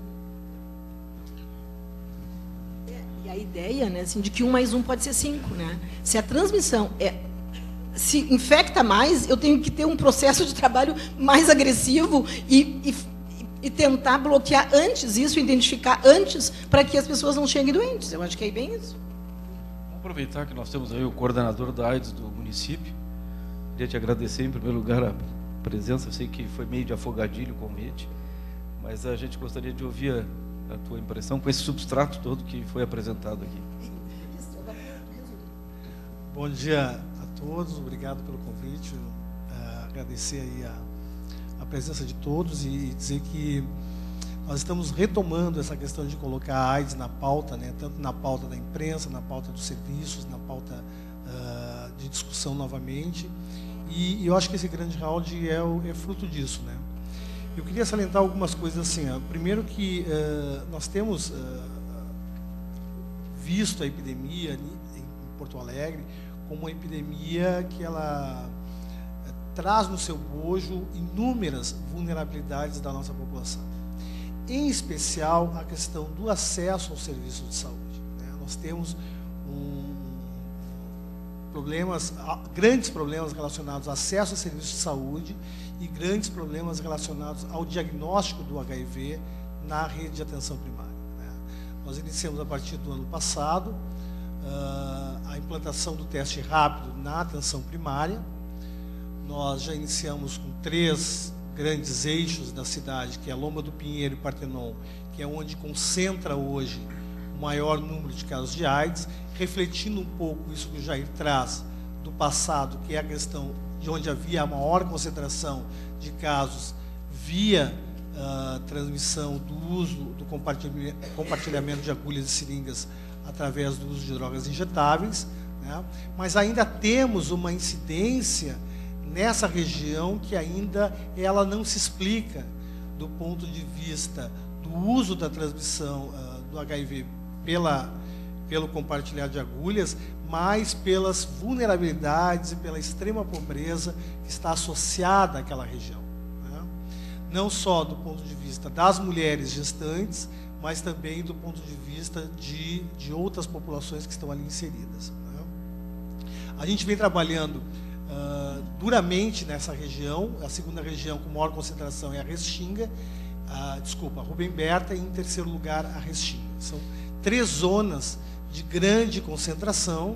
E a ideia, né, assim, de que 1 mais 1 pode ser 5, né? Se a transmissão se infecta mais, eu tenho que ter um processo de trabalho mais agressivo e tentar bloquear antes isso, identificar antes, para que as pessoas não cheguem doentes. Eu acho que é bem isso. Vamos aproveitar que nós temos aí o coordenador da AIDS do município. Queria te agradecer, em primeiro lugar, a presença. Eu sei que foi meio de afogadilho o convite, mas a gente gostaria de ouvir a tua impressão com esse substrato todo que foi apresentado aqui. Bom dia a todos, obrigado pelo convite. Agradecer aí a presença de todos e dizer que nós estamos retomando essa questão de colocar a AIDS na pauta, né, tanto na pauta da imprensa, na pauta dos serviços, na pauta de discussão novamente. E eu acho que esse grande round é fruto disso, né? Eu queria salientar algumas coisas assim. Primeiro que nós temos visto a epidemia em Porto Alegre como uma epidemia que ela traz no seu bojo inúmeras vulnerabilidades da nossa população. Em especial a questão do acesso ao serviço de saúde, né? Nós temos grandes problemas relacionados ao acesso a serviços de saúde e grandes problemas relacionados ao diagnóstico do HIV na rede de atenção primária, né? Nós iniciamos a partir do ano passado a implantação do teste rápido na atenção primária. Nós já iniciamos com 3 grandes eixos da cidade, que é Loma do Pinheiro e Partenon, que é onde concentra hoje o maior número de casos de AIDS, refletindo um pouco isso que o Jair traz do passado, que é a questão de onde havia a maior concentração de casos via transmissão do uso, do compartilhamento de agulhas e seringas através do uso de drogas injetáveis, né? Mas ainda temos uma incidência nessa região que ainda ela não se explica do ponto de vista do uso da transmissão do HIV pelo compartilhar de agulhas, mas pelas vulnerabilidades e pela extrema pobreza que está associada àquela região, né? Não só do ponto de vista das mulheres gestantes, mas também do ponto de vista de outras populações que estão ali inseridas, né? A gente vem trabalhando duramente nessa região. A segunda região com maior concentração é a Restinga, a Rubem Berta, e em terceiro lugar a Restinga. São 3 zonas de grande concentração,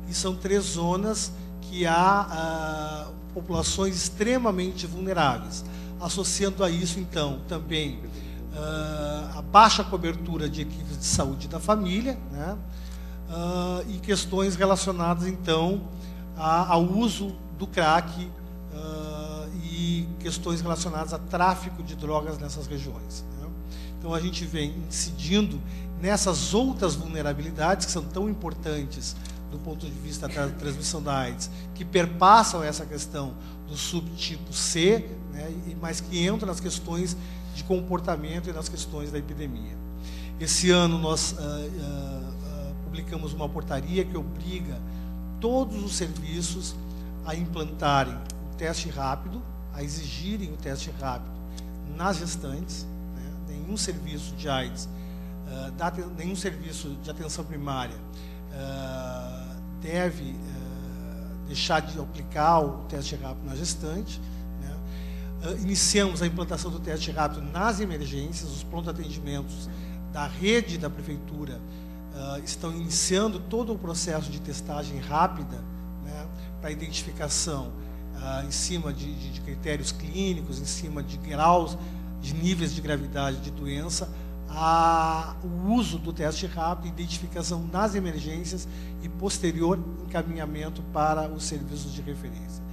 e são 3 zonas que há populações extremamente vulneráveis. Associando a isso, então, também a baixa cobertura de equipes de saúde da família, né? E questões relacionadas, então, ao uso do crack e questões relacionadas a tráfico de drogas nessas regiões, né? Então, a gente vem incidindo nessas outras vulnerabilidades que são tão importantes do ponto de vista da transmissão da AIDS, que perpassam essa questão do subtipo C, né, mas que entram nas questões de comportamento e nas questões da epidemia. Esse ano nós publicamos uma portaria que obriga todos os serviços a implantarem o teste rápido, a exigirem o teste rápido nas gestantes, né? Nenhum serviço de AIDS, nenhum serviço de atenção primária deve deixar de aplicar o teste rápido na gestante, né? Iniciamos a implantação do teste rápido nas emergências, os pronto-atendimentos da rede da prefeitura estão iniciando todo o processo de testagem rápida, né, para identificação em cima de critérios clínicos, em cima de graus, de níveis de gravidade de doença, o uso do teste rápido, identificação nas emergências e posterior encaminhamento para os serviços de referência.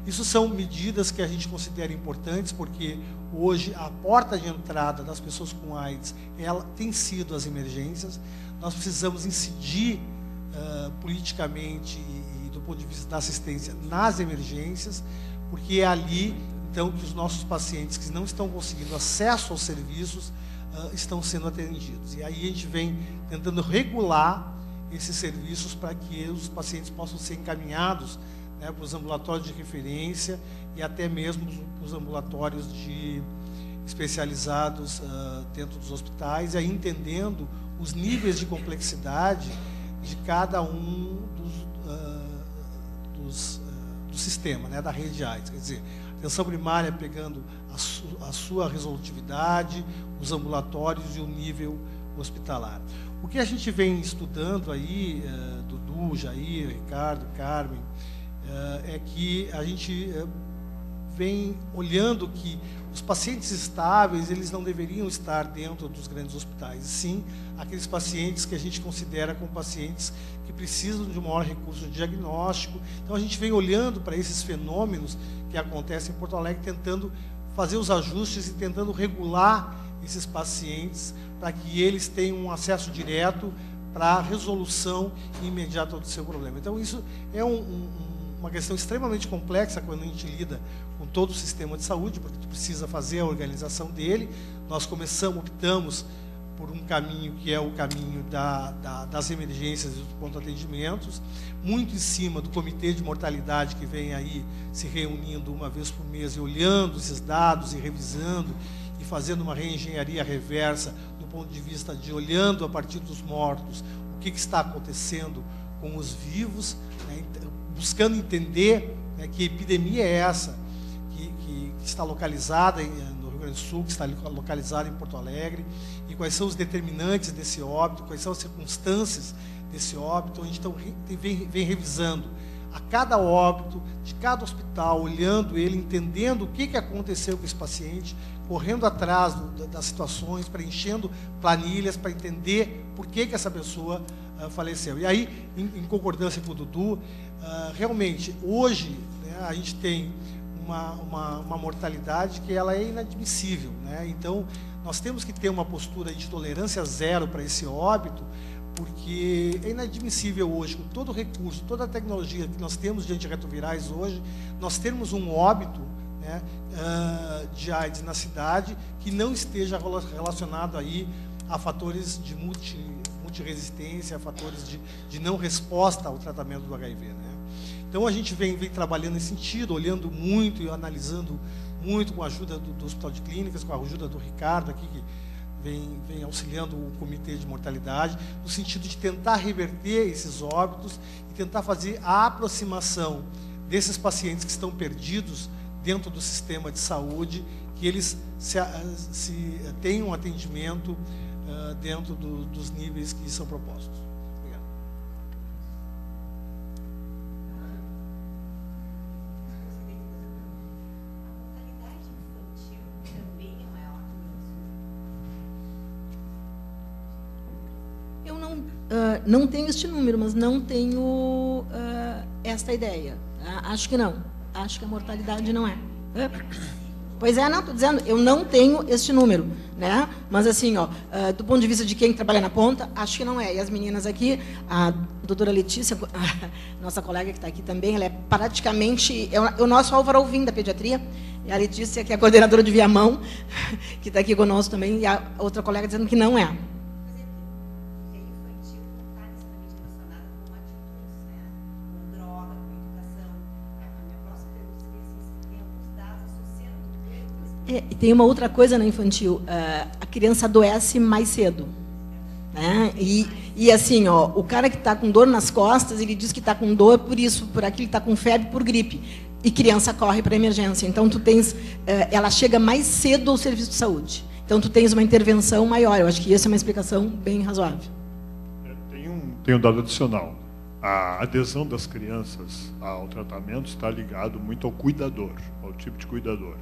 Isso são medidas que a gente considera importantes, porque hoje a porta de entrada das pessoas com AIDS ela tem sido as emergências. Nós precisamos incidir politicamente e do ponto de vista da assistência nas emergências, porque é ali então que os nossos pacientes que não estão conseguindo acesso aos serviços estão sendo atendidos. E aí a gente vem tentando regular esses serviços para que os pacientes possam ser encaminhados, né, para os ambulatórios de referência e até mesmo para os ambulatórios especializados dentro dos hospitais, e aí entendendo os níveis de complexidade de cada um do sistema, né, da rede AIDS. Quer dizer, atenção primária pegando a sua resolutividade, os ambulatórios e o nível hospitalar. O que a gente vem estudando aí, Dudu, Jair, Ricardo, Carmen, é que a gente vem olhando que os pacientes estáveis, eles não deveriam estar dentro dos grandes hospitais, sim aqueles pacientes que a gente considera como pacientes que precisam de um maior recurso de diagnóstico. Então a gente vem olhando para esses fenômenos que acontecem em Porto Alegre, tentando fazer os ajustes e tentando regular esses pacientes para que eles tenham um acesso direto para a resolução imediata do seu problema. Então isso é uma questão extremamente complexa quando a gente lida com todo o sistema de saúde, porque tu precisa fazer a organização dele. Nós optamos por um caminho que é o caminho das emergências e dos pronto-atendimentos, muito em cima do comitê de mortalidade que vem aí se reunindo uma vez por mês e olhando esses dados e revisando e fazendo uma reengenharia reversa do ponto de vista de olhando a partir dos mortos o que está acontecendo com os vivos, né, buscando entender, né, que epidemia é essa que está localizada no Rio Grande do Sul, que está localizada em Porto Alegre, e quais são os determinantes desse óbito, quais são as circunstâncias desse óbito. A gente então vem revisando a cada óbito, de cada hospital, olhando ele, entendendo o que aconteceu com esse paciente, correndo atrás das situações, preenchendo planilhas para entender por que essa pessoa faleceu. E aí, em concordância com o Dudu, realmente, hoje, né, a gente tem uma mortalidade que ela é inadmissível, né? Então, nós temos que ter uma postura de tolerância zero para esse óbito, porque é inadmissível hoje, com todo o recurso, toda a tecnologia que nós temos de antirretrovirais hoje, nós termos um óbito, né, de AIDS na cidade que não esteja relacionado aí a fatores de multiresistência, a fatores de não resposta ao tratamento do HIV, né? Então a gente vem trabalhando nesse sentido, olhando muito e analisando muito com a ajuda do Hospital de Clínicas, com a ajuda do Ricardo aqui, que vem auxiliando o Comitê de Mortalidade, no sentido de tentar reverter esses óbitos e tentar fazer a aproximação desses pacientes que estão perdidos dentro do sistema de saúde, que eles tenham um atendimento dentro dos níveis que são propostos. Obrigado. Agora, não tenho este número, mas não tenho esta ideia. Acho que não. Acho que a mortalidade não é. Pois é, não, estou dizendo, eu não tenho este número, né? Mas assim, ó, do ponto de vista de quem trabalha na ponta, acho que não é. E as meninas aqui, a doutora Letícia, a nossa colega que está aqui também, ela é praticamente, é o nosso Álvaro Alvim da pediatria, e a Letícia, que é a coordenadora de Viamão, que está aqui conosco também, e a outra colega dizendo que não é. E tem uma outra coisa na infantil, a criança adoece mais cedo, né? E assim, ó, o cara que está com dor nas costas, ele diz que está com dor por isso, por aquilo, está com febre, por gripe, e criança corre para a emergência. Então tu tens, ela chega mais cedo ao serviço de saúde. Então tu tens uma intervenção maior. Eu acho que essa é uma explicação bem razoável. Tem um dado adicional. A adesão das crianças ao tratamento está ligado muito ao cuidador, ao tipo de cuidador.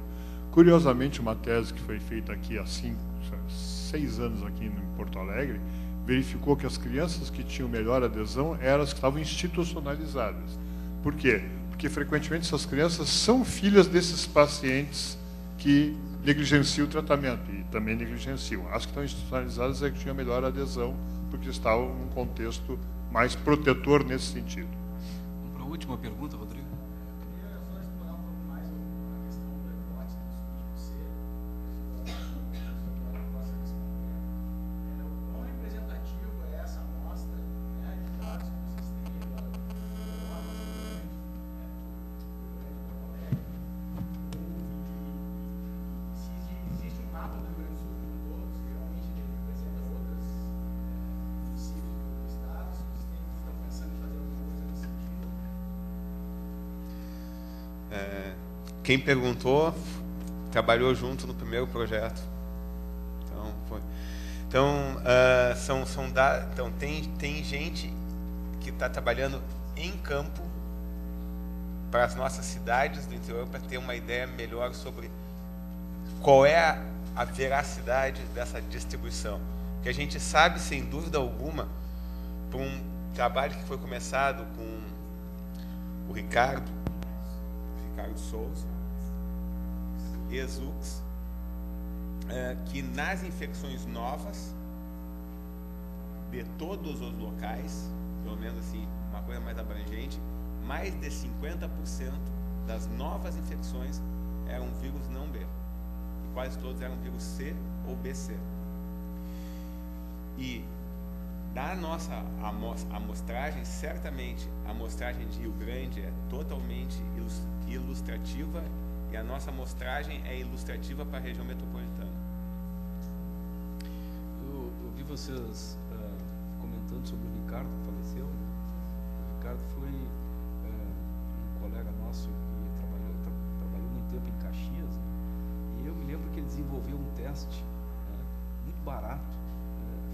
Curiosamente, uma tese que foi feita aqui há 6 anos aqui em Porto Alegre, verificou que as crianças que tinham melhor adesão eram as que estavam institucionalizadas. Por quê? Porque frequentemente essas crianças são filhas desses pacientes que negligenciam o tratamento e também negligenciam. As que estão institucionalizadas é que tinham melhor adesão, porque estavam num contexto mais protetor nesse sentido. Vamos para a última pergunta, Rodrigo. Quem perguntou trabalhou junto no primeiro projeto. Então, foi. Então, tem gente que está trabalhando em campo para as nossas cidades do interior para ter uma ideia melhor sobre qual é a veracidade dessa distribuição. Porque a gente sabe, sem dúvida alguma, por um trabalho que foi começado com o Ricardo Souza, Exux, que nas infecções novas de todos os locais, pelo menos assim, uma coisa mais abrangente, mais de 50% das novas infecções eram vírus não B, e quase todos eram vírus C ou BC. E da nossa amostragem, certamente a amostragem de Rio Grande é totalmente ilustrativa, e a nossa amostragem é ilustrativa para a região metropolitana. Eu vi vocês comentando sobre o Ricardo, que faleceu. Né? O Ricardo foi um colega nosso que trabalhou muito tempo em Caxias, né? E eu me lembro que ele desenvolveu um teste, né, muito barato,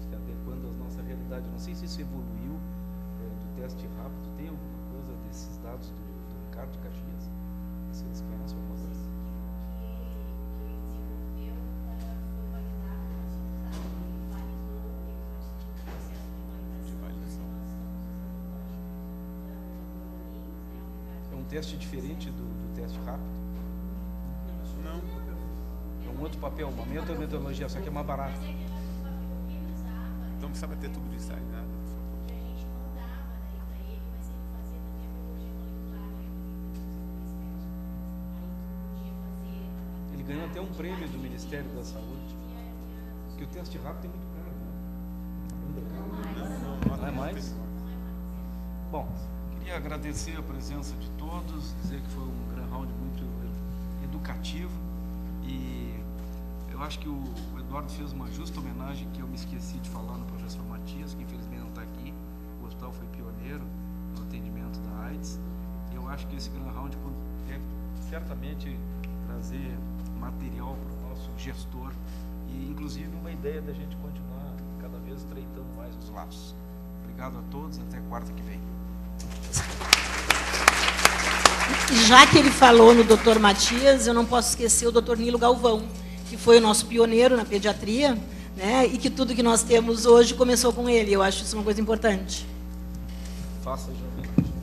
se adequando à nossa realidade. Não sei se isso evoluiu do teste rápido. Tem alguma coisa desses dados do Ricardo de Caxias? Vocês conhecem alguma coisa? É um teste diferente do teste rápido? Não. É um outro papel, uma metodologia, só que é mais barato. Não precisava ter tudo isso aí, nada. Ele ganhou até um prêmio do Ministério da Saúde, porque o teste rápido é muito caro, né? Não é mais? Bom, queria agradecer a presença de todos, dizer que foi um Grand Round muito educativo, e eu acho que o Eduardo fez uma justa homenagem que eu me esqueci de falar no professor Matias, que infelizmente não está aqui. O hospital foi pioneiro no atendimento da AIDS. Eu acho que esse Grand Round deve certamente trazer material para o nosso gestor e, inclusive, uma ideia da gente continuar cada vez estreitando mais os laços. Obrigado a todos, até quarta que vem. Já que ele falou no Dr. Matias, eu não posso esquecer o Dr. Nilo Galvão, que foi o nosso pioneiro na pediatria, né? E que tudo que nós temos hoje começou com ele. Eu acho isso uma coisa importante. Faça, João.